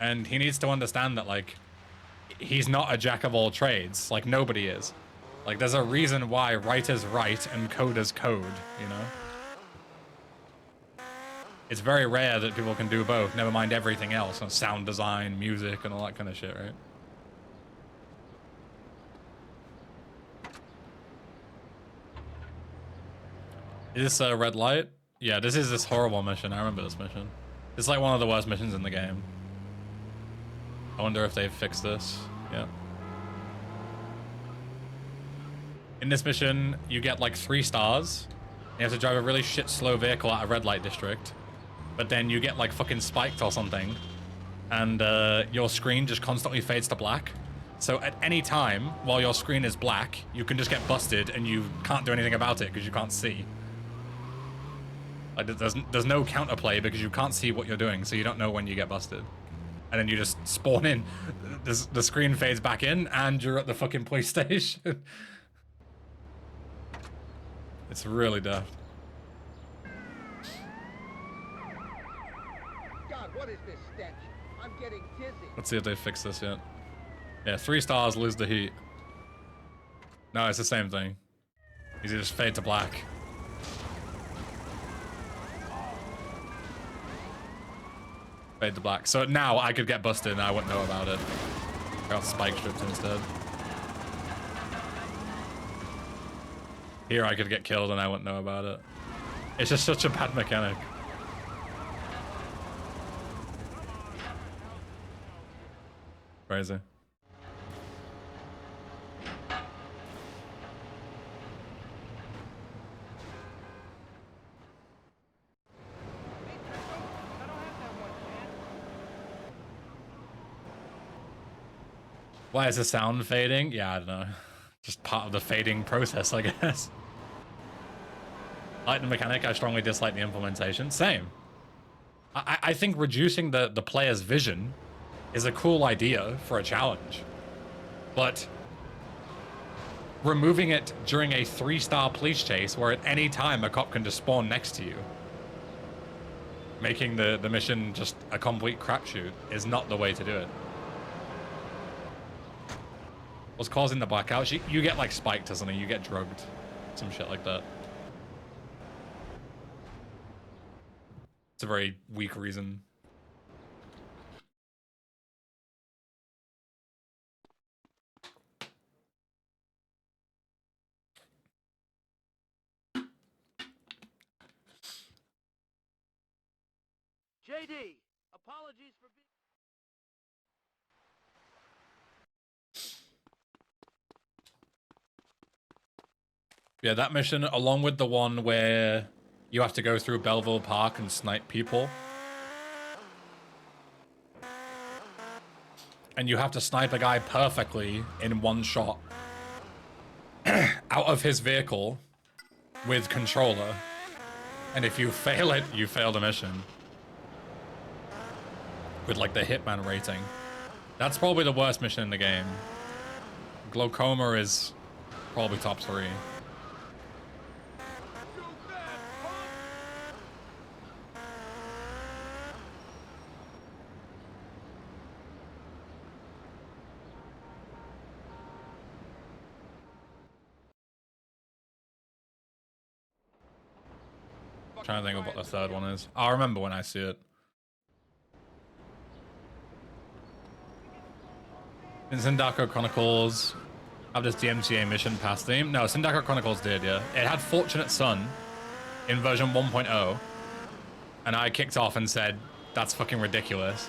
And he needs to understand that like he's not a jack of all trades. Like nobody is. Like there's a reason why writers write and coders code, you know? It's very rare that people can do both, never mind everything else, and sound design, music, and all that kind of shit, right? Is this a red light? Yeah, this is this horrible mission. I remember this mission. It's like one of the worst missions in the game. I wonder if they've fixed this. Yeah. In this mission, you get like 3 stars. You have to drive a really shit slow vehicle at a red light district. But then you get like fucking spiked or something. And your screen just constantly fades to black. So at any time, while your screen is black, you can just get busted and you can't do anything about it because you can't see. Like there's no counterplay because you can't see what you're doing, so you don't know when you get busted. And then you just spawn in, the screen fades back in, and you're at the fucking police station. It's really daft. God, what is this stench? I'm getting dizzy. Let's see if they fix this yet. Yeah, 3 stars, lose the heat. No, it's the same thing. You just fade to black. Fade to black. So now I could get busted and I wouldn't know about it. I got spike stripped instead. Here I could get killed and I wouldn't know about it. It's just such a bad mechanic. Crazy. Why is the sound fading? Yeah, I don't know. Just part of the fading process, I guess. I like the mechanic, I strongly dislike the implementation. Same. I think reducing the player's vision is a cool idea for a challenge. But removing it during a 3-star police chase where at any time a cop can just spawn next to you, making the mission just a complete crapshoot, is not the way to do it. What's causing the blackouts? You get like spiked or something, you get drugged. Some shit like that. It's a very weak reason. JD, apologies for being... Yeah, that mission, along with the one where you have to go through Belleville Park and snipe people. And you have to snipe a guy perfectly in one shot. Out of his vehicle with controller. And if you fail it, you fail the mission. With like the Hitman rating. That's probably the worst mission in the game. Glaucoma is probably top 3. Trying to think of what the third one is. I'll remember when I see it. In Sindacco Chronicles, have this DMCA mission pass theme. No, Sindacco Chronicles did, yeah. It had Fortunate Son in version 1.0, and I kicked off and said, that's fucking ridiculous.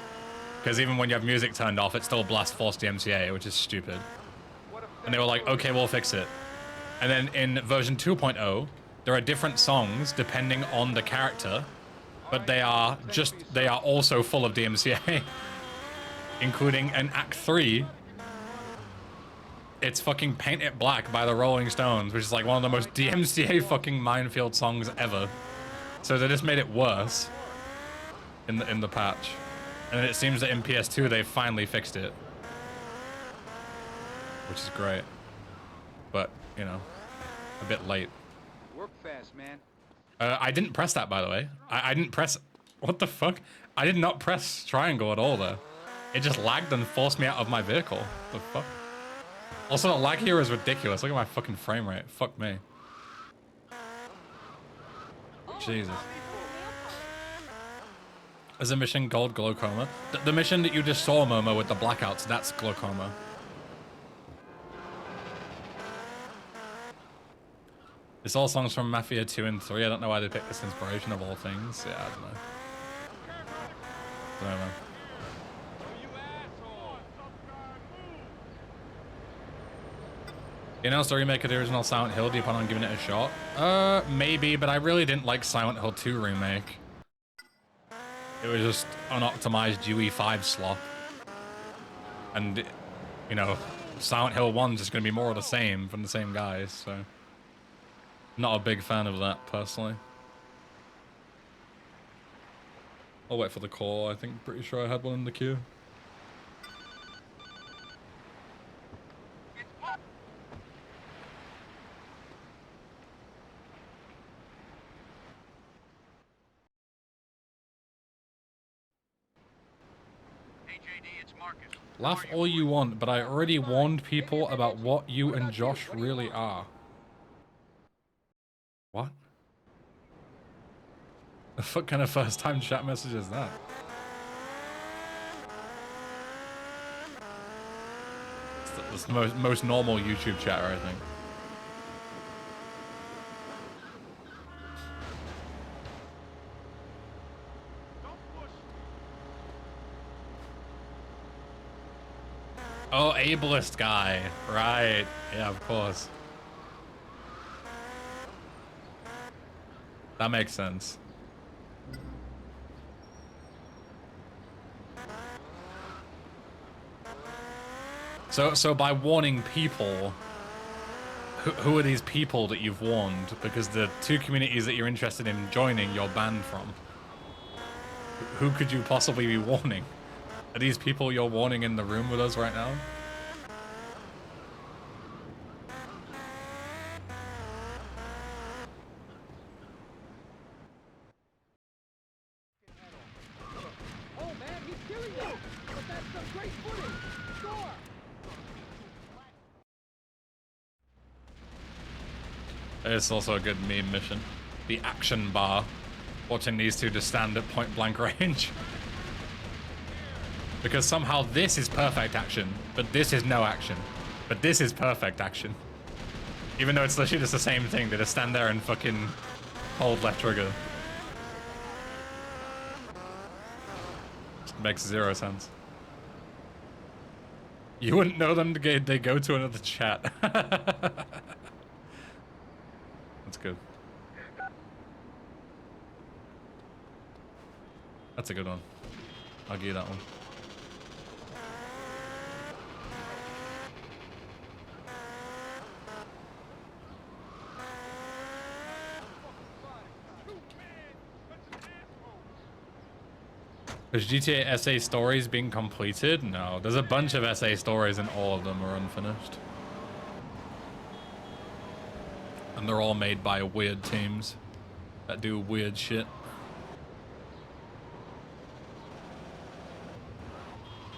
Because even when you have music turned off, it still blasts Force DMCA, which is stupid. And they were like, okay, we'll fix it. And then in version 2.0, there are different songs depending on the character, but they are also full of DMCA. Including in Act 3, it's fucking Paint It Black by the Rolling Stones, which is like one of the most DMCA fucking minefield songs ever. So they just made it worse in the patch. And then it seems that in PS2 they've finally fixed it. Which is great. But, you know, a bit late. Work fast, man. I didn't press that, by the way. I didn't press... What the fuck? I did not press triangle at all, though. It just lagged and forced me out of my vehicle. The fuck? Also, the lag here is ridiculous. Look at my fucking frame rate. Fuck me. Jesus. There's a mission called Glaucoma. The mission that you just saw, Momo, with the blackouts, that's Glaucoma. It's all songs from Mafia 2 and 3. I don't know why they picked this inspiration of all things. Yeah, I don't know. Don't know, man. You announced the remake of the original Silent Hill. Do you plan on giving it a shot? Maybe, but I really didn't like Silent Hill 2 remake. It was just unoptimized UE5 slop. And, you know, Silent Hill 1's just going to be more of the same from the same guys, so... Not a big fan of that, personally. I'll wait for the call. I think, pretty sure I had one in the queue. Laugh all you want, but I already warned people about what you and Josh really are. What? The fuck kind of first time chat message is that? It's the most normal YouTube chatter, I think. Oh, ableist guy. Right. Yeah, of course. That makes sense. So by warning people, who are these people that you've warned? Because the two communities that you're interested in joining, you're banned from. Who could you possibly be warning? Are these people you're warning in the room with us right now? Oh man, he's killing you! But that's some great footage! Score! It's also a good meme mission. The action bar. Watching these two just stand at point blank range. Because somehow this is perfect action, but this is no action. But this is perfect action. Even though it's literally just the same thing, they just stand there and fucking hold left trigger. Just makes zero sense. You wouldn't know them, they go to another chat. That's good. That's a good one. I'll give you that one. Is GTA SA stories being completed? No, there's a bunch of SA stories and all of them are unfinished. And they're all made by weird teams that do weird shit.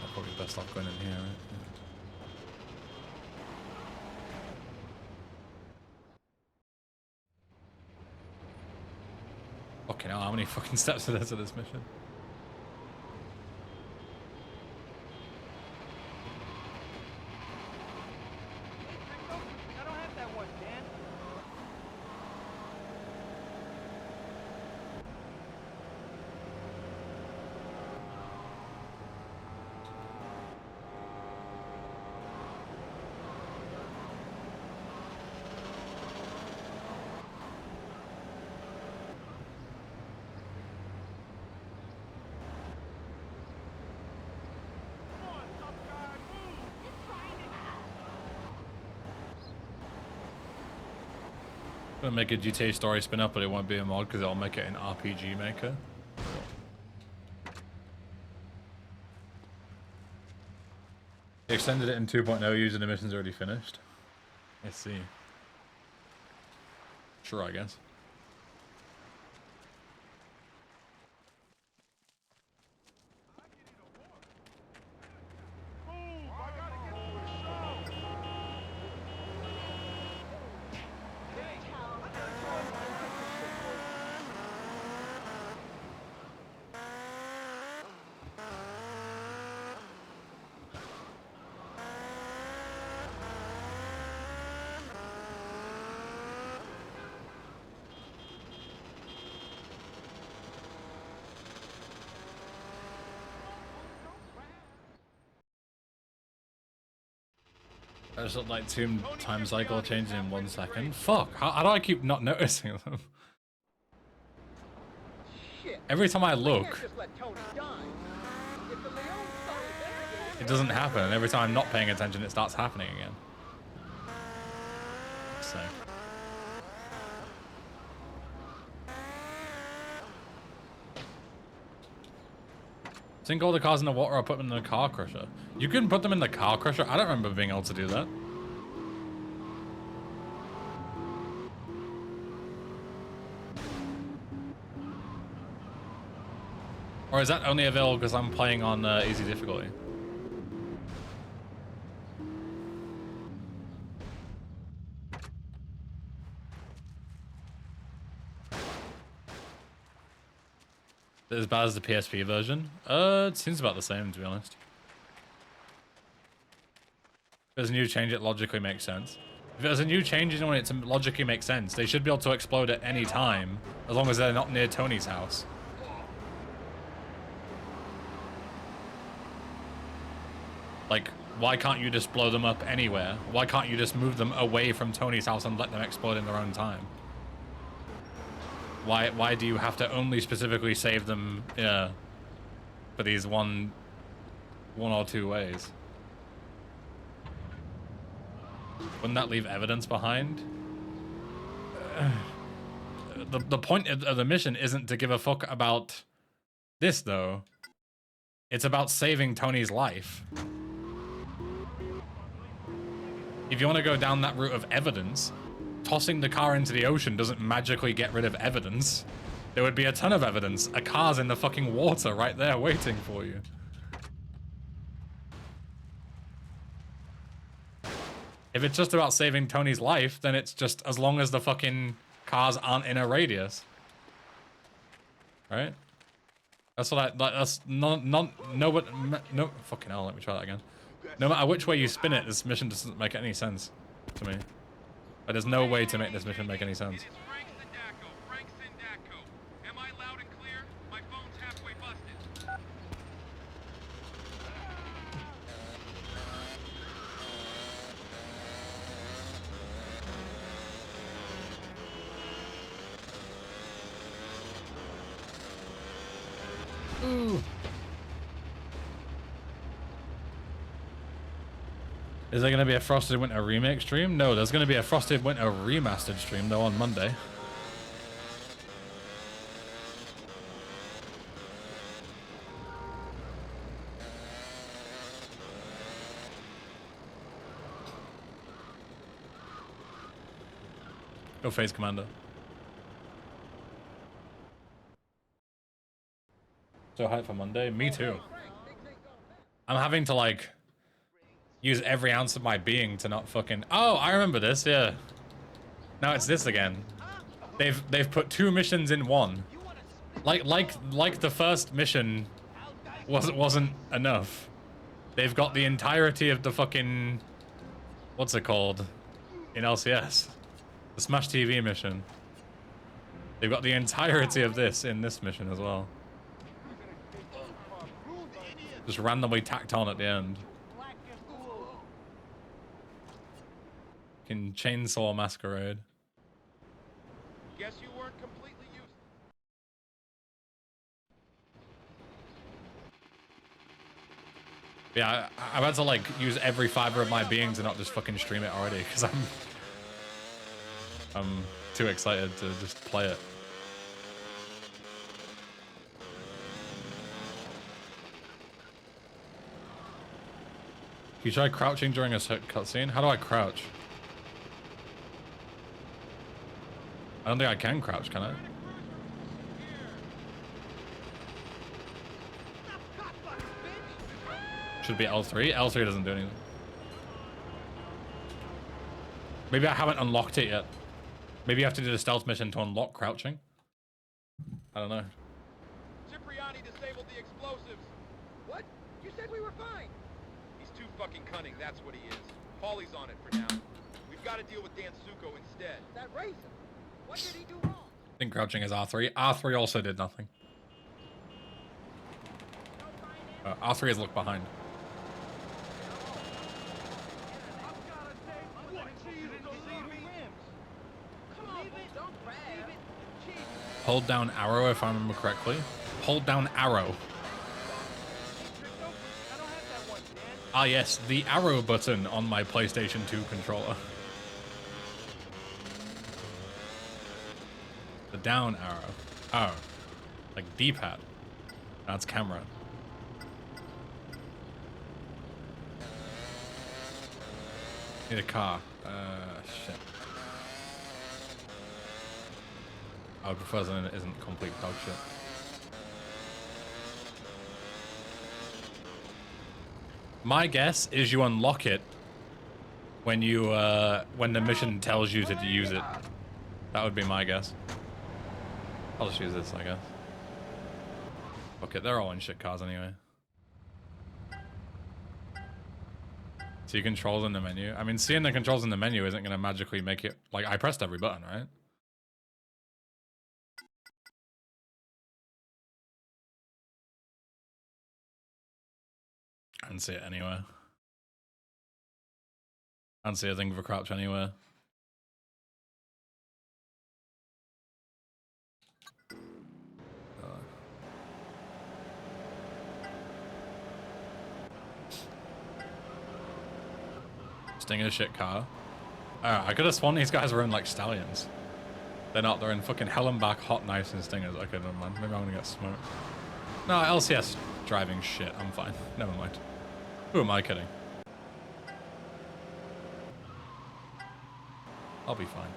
I'm probably best off going in here, right? Yeah. Fucking hell, how many fucking steps are there to this mission? I'm gonna make a GTA story spin up, but it won't be a mod because I'll make it in RPG Maker. They extended it in 2.0 using the missions already finished. I see. Sure, I guess. I just look like 2 time cycle changing in 1 second. Fuck, how do I keep not noticing them? Shit. Every time I look, Can't just let Tony die. If the Leon son it doesn't happen. And every time I'm not paying attention, it starts happening again. So. Sink all the cars in the water or put them in the car crusher. You can put them in the car crusher? I don't remember being able to do that. Or is that only available because I'm playing on easy difficulty? As bad as the PSP version? It seems about the same, to be honest. If there's a new change, it logically makes sense. If there's a new change, you know, it logically makes sense. They should be able to explode at any time, as long as they're not near Tony's house. Like, why can't you just blow them up anywhere? Why can't you just move them away from Tony's house and let them explode in their own time? Why do you have to only specifically save them for these one or two ways? Wouldn't that leave evidence behind? The point of the mission isn't to give a fuck about this, though. It's about saving Tony's life. If you want to go down that route of evidence, tossing the car into the ocean doesn't magically get rid of evidence. There would be a ton of evidence. A car's in the fucking water right there waiting for you. If it's just about saving Tony's life, then it's just as long as the fucking cars aren't in a radius. Right? That's what that's no fucking hell, let me try that again. No matter which way you spin it, this mission doesn't make any sense to me. But there's no way to make this mission make any sense. It is Frank Sindacco. Frank Sindacco. Am I loud and clear? My phone's halfway busted. Ooh. Is there going to be a Frosted Winter remake stream? No, there's going to be a Frosted Winter remastered stream though on Monday. Go Phase Commander. So hyped for Monday? Me too. I'm having to like use every ounce of my being to not fucking... Oh, I remember this, yeah. Now it's this again. They've put 2 missions in one. Like the first mission wasn't enough. They've got the entirety of the fucking... What's it called? In LCS. The Smash TV mission. They've got the entirety of this in this mission as well. Just randomly tacked on at the end. Fucking Chainsaw Masquerade. Guess you weren't completely useless. Yeah, I've had to like use every fiber of my being to not just fucking stream it already because I'm too excited to just play it. You try crouching during a cutscene? How do I crouch? I don't think I can crouch, can I? Should be L3. L3 doesn't do anything. Maybe I haven't unlocked it yet. Maybe you have to do the stealth mission to unlock crouching. I don't know. Cipriani disabled the explosives. What? You said we were fine. He's too fucking cunning, that's what he is. Paulie's on it for now. We've got to deal with Dan Suko instead. That racer. What did he do wrong? I think crouching is R3. R3 also did nothing. R3 is look behind. Hold down arrow if I remember correctly. Hold down arrow. Ah yes, the arrow button on my PlayStation 2 controller. The down arrow. Oh. Like D-pad. That's camera. Need a car. Shit. I would prefer something that isn't complete dog shit. My guess is you unlock it when you when the mission tells you to use it. That would be my guess. I'll just use this, I guess. Okay, they're all in shit cars anyway. See controls in the menu. I mean, seeing the controls in the menu isn't gonna magically make it like I pressed every button, right? I didn't see it anywhere. I didn't see a thing for crouch anywhere. Stinger shit car. Oh, I could have sworn these guys were in like stallions. They're not, they're in fucking Hellenbach hot knives and stingers. Okay, never mind. Maybe I'm gonna get smoked. No, LCS driving shit. I'm fine. Never mind. Who am I kidding? I'll be fine.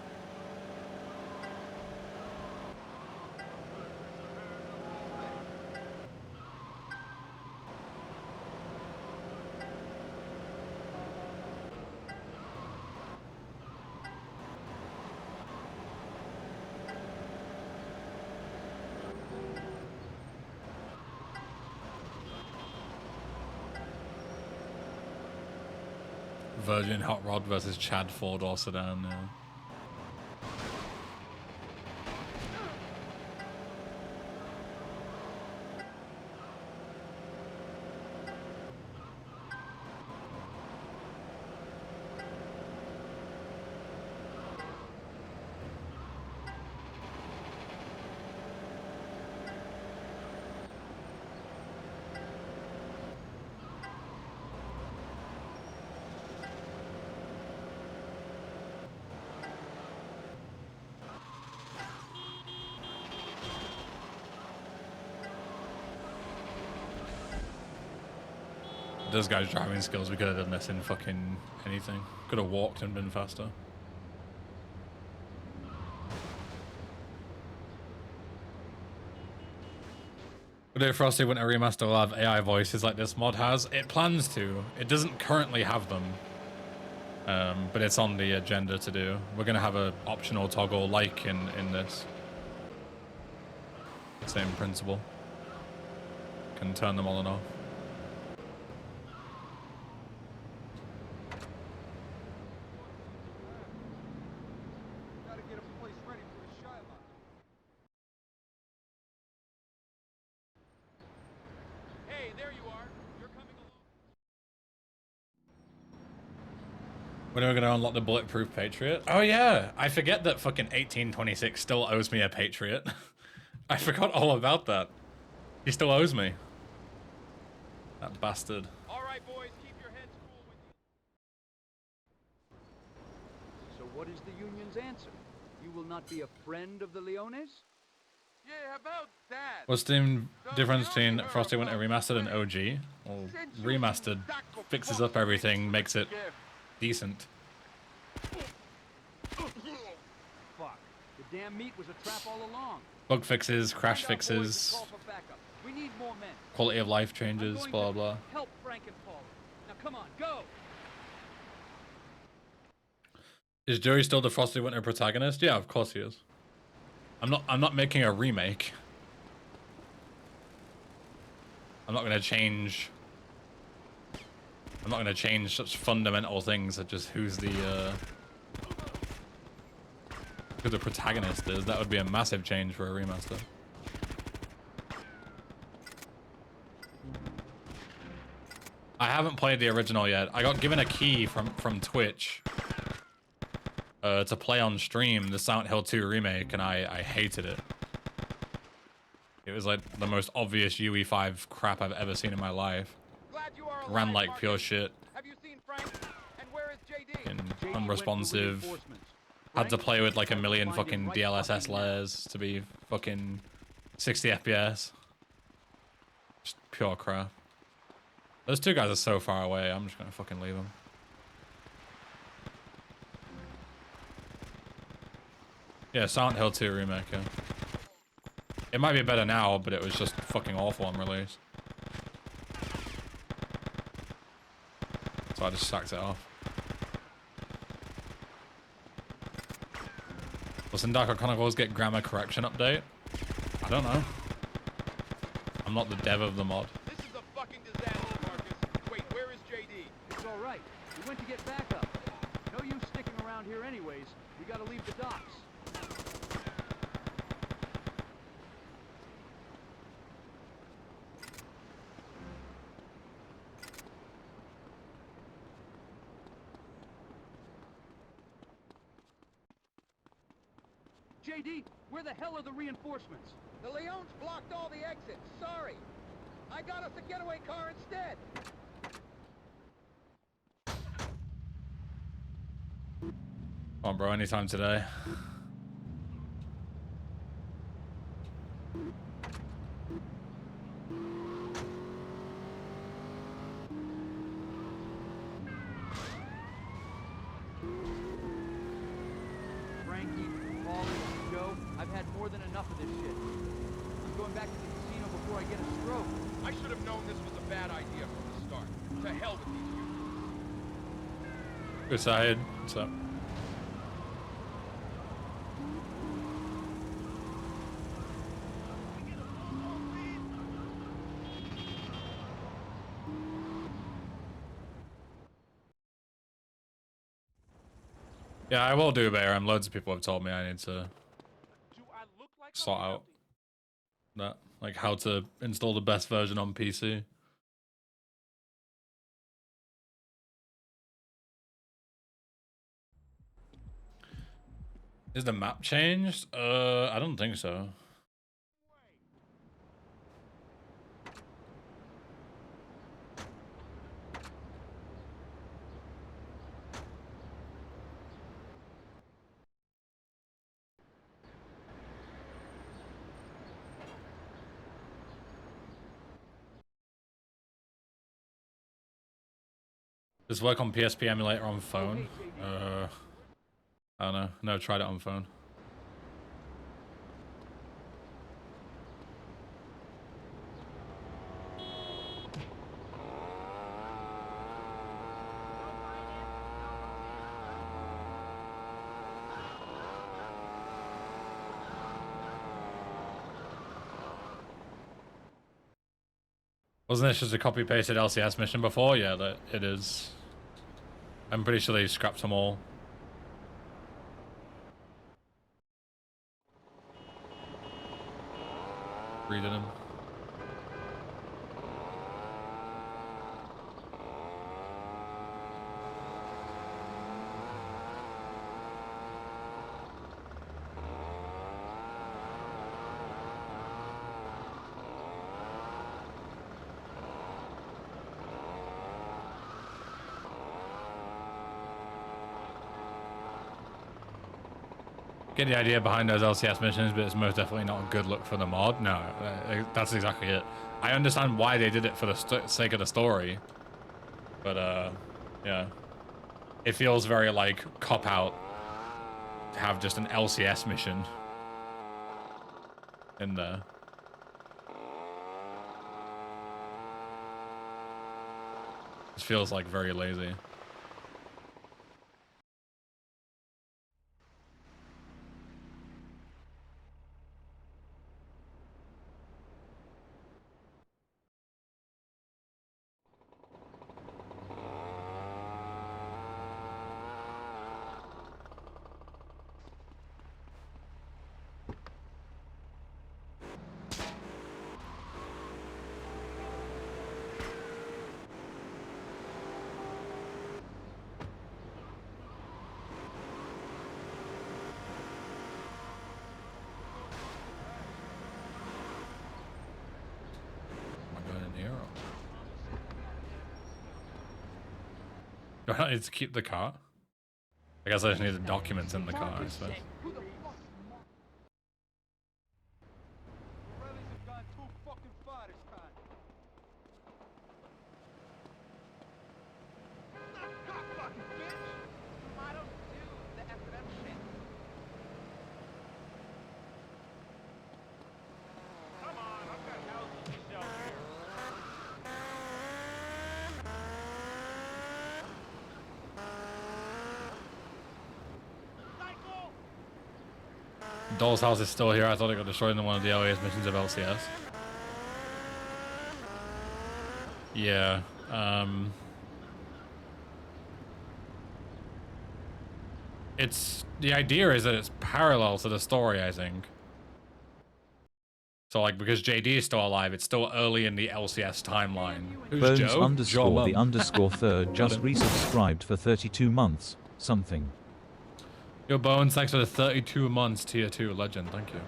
Virgin Hot Rod versus Chad Ford or sedan. Yeah. This guy's driving skills, we could have done this in fucking anything. Could have walked and been faster. But if Frosty Winter Remaster will have AI voices like this mod has, it plans to. It doesn't currently have them. But it's on the agenda to do. We're gonna have an optional toggle like in this. Same principle. Can turn them on and off. When are we gonna unlock the Bulletproof Patriot? Oh yeah, I forget that fucking 1826 still owes me a Patriot. I forgot all about that. He still owes me. That bastard. All right, boys, keep your heads cool with you. So what is the Union's answer? You will not be a friend of the Leones? Yeah, about that. What's the difference between Frosty Winter Remastered and OG? Well, Remastered fixes up everything, makes it decent. Fuck. The damn meat was a trap all along. Bug fixes, crash fixes, We need more men. quality of life changes, blah blah. Help Frank and Paul. Now come on, go. Is Joey still the Frosty Winter protagonist? Yeah, of course he is. I'm not making a remake. I'm not gonna change such fundamental things such as who the protagonist is. That would be a massive change for a remaster. I haven't played the original yet. I got given a key from Twitch to play on stream the Silent Hill 2 remake, and I hated it. It was like the most obvious UE5 crap I've ever seen in my life. Glad you are alive, Ran like Marcus. pure shit. Have you seen Frank? And where is JD? And unresponsive. Had to play with like a million fucking DLSS layers to be fucking 60 FPS. Just pure crap. Those two guys are so far away, I'm just gonna fucking leave them. Yeah, Silent Hill 2 remake, yeah. It might be better now, but it was just fucking awful on release. So I just sacked it off. Will Sindacco Chronicles get grammar correction update? I don't know. I'm not the dev of the mod. This is a fucking disaster, Marcus. Wait, where is JD? It's all right. We went to get backup. No use sticking around here anyways. We gotta leave the docks. JD, where the hell are the reinforcements? The Leones blocked all the exits. Sorry. I got us a getaway car instead. Come on, bro, anytime today. Frankie, Paul, Joe, I've had more than enough of this shit. I'm going back to the casino before I get a stroke. I should have known this was a bad idea from the start. To hell with these dudes. Good side. What's up? Yeah, I will do better. Loads of people have told me I need to sort out that, like how to install the best version on PC. Is the map changed? I don't think so. Does it work on PSP emulator on phone? I don't know. Never tried it on phone. Wasn't this just a copy-pasted LCS mission before? Yeah, that it is. I'm pretty sure they scrapped them all. Redid them. Get the idea behind those LCS missions, but it's most definitely not a good look for the mod. No, that's exactly it. I understand why they did it for the sake of the story, but yeah, it feels very like cop-out to have just an LCS mission in there. It feels like very lazy. Do I not need to keep the car? I guess I just need the documents in the car, I suppose. Doll's house is still here. I thought it got destroyed in one of the earliest missions of LCS. Yeah. The idea is that it's parallel to the story, I think. So like, because JD is still alive, it's still early in the LCS timeline. Who's Bones Joe? underscore the underscore third just resubscribed for 32 months. Something. Yo, Bones, thanks for the 32 months tier 2 legend. Thank you.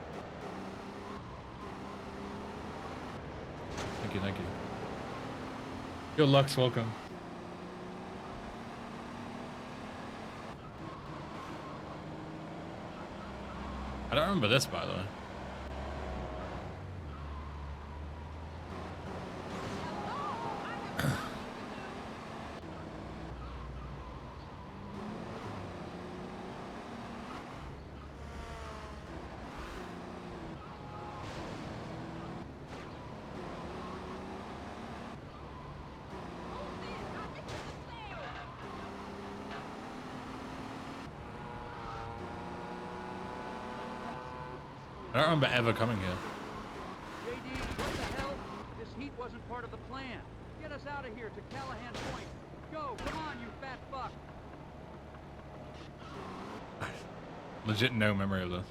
Thank you, thank you. Yo, Lux, welcome. I don't remember this, by the way. I don't remember ever coming here. JD, what the hell? This heat wasn't part of the plan. Get us out of here to Callahan Point. Go, come on, you fat fuck. Legit no memory of this.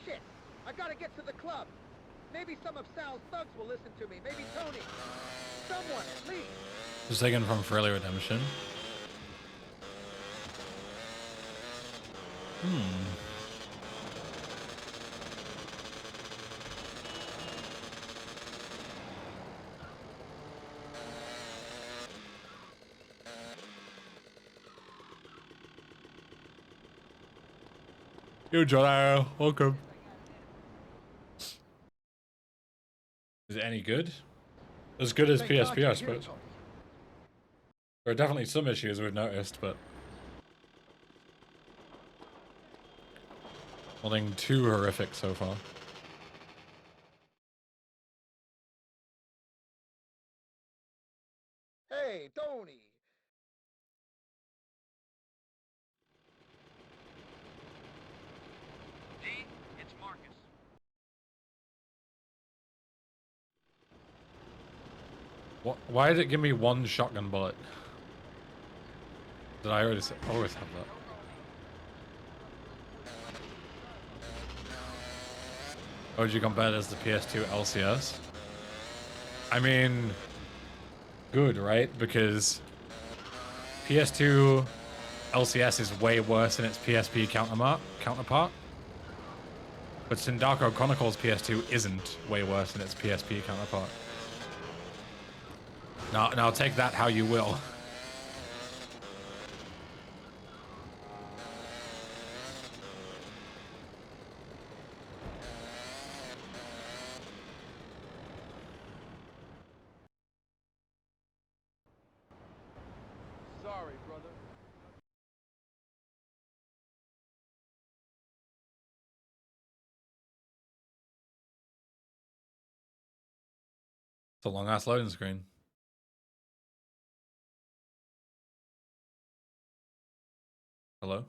Shit! I gotta get to the club. Maybe some of Sal's thugs will listen to me. Maybe Tony. Someone, at least. This is taken from Fairly Redemption. Yo, John, welcome. Is it any good? As good as PSP, I suppose. There are definitely some issues we've noticed, but nothing too horrific so far. Hey, Tony. D, it's Marcus. What? Why did it give me one shotgun bullet? Did I always have that? How would you compare this to PS2 LCS? I mean, good, right? Because PS2 LCS is way worse than its PSP counterpart. But Sindacco Chronicles PS2 isn't way worse than its PSP counterpart. Now take that how you will. Sorry, brother. It's a long ass loading screen. Hello?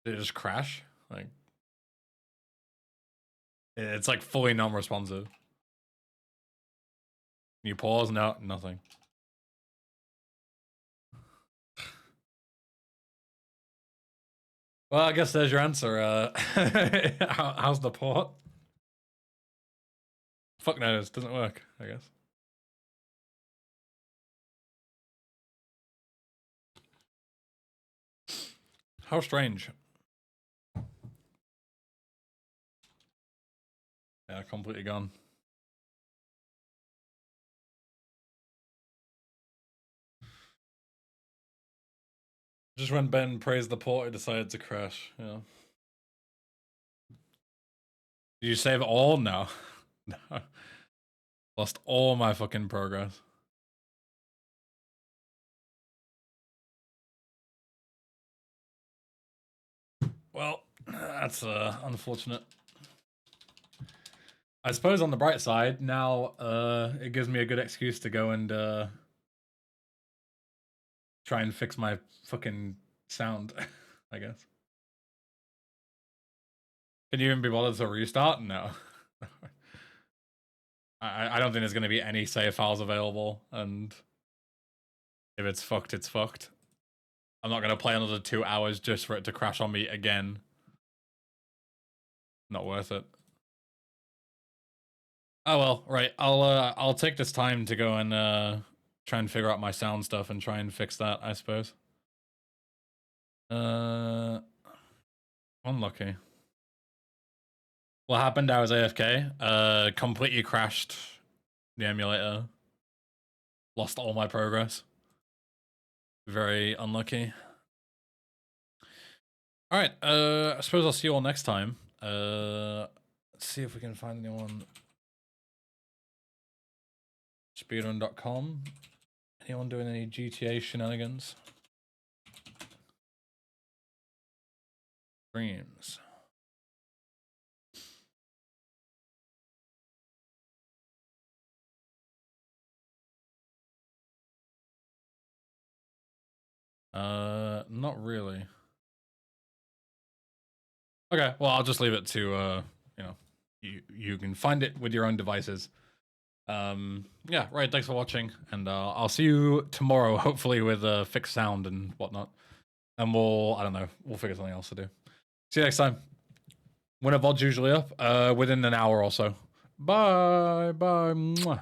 Did it just crash? Like, it's like fully non-responsive. Can you pause? No, nothing. Well, I guess there's your answer. How's the port? Fuck knows, doesn't work, I guess. How strange. Yeah, completely gone. Just when Ben praised the port, it decided to crash. Yeah. Did you save it all? No. No. Lost all my fucking progress. Well, that's unfortunate. I suppose on the bright side, now it gives me a good excuse to go and try and fix my fucking sound, I guess. Can you even be bothered to restart? No. I don't think there's going to be any save files available, and if it's fucked, it's fucked. I'm not going to play another 2 hours just for it to crash on me again. Not worth it. Oh well, right. I'll take this time to go and try and figure out my sound stuff and try and fix that, I suppose. Unlucky. What happened? I was AFK. Completely crashed the emulator. Lost all my progress. Very unlucky. Alright, I suppose I'll see you all next time. Let's see if we can find anyone. Speedrun.com. Anyone doing any GTA shenanigans? Streams. Not really. Okay, well, I'll just leave it to, you know, you can find it with your own devices. Yeah, right, thanks for watching, and I'll see you tomorrow, hopefully with fixed sound and whatnot. And I don't know, we'll figure something else to do. See you next time. Winter VOD's usually up, within an hour or so. Bye, bye, mwah.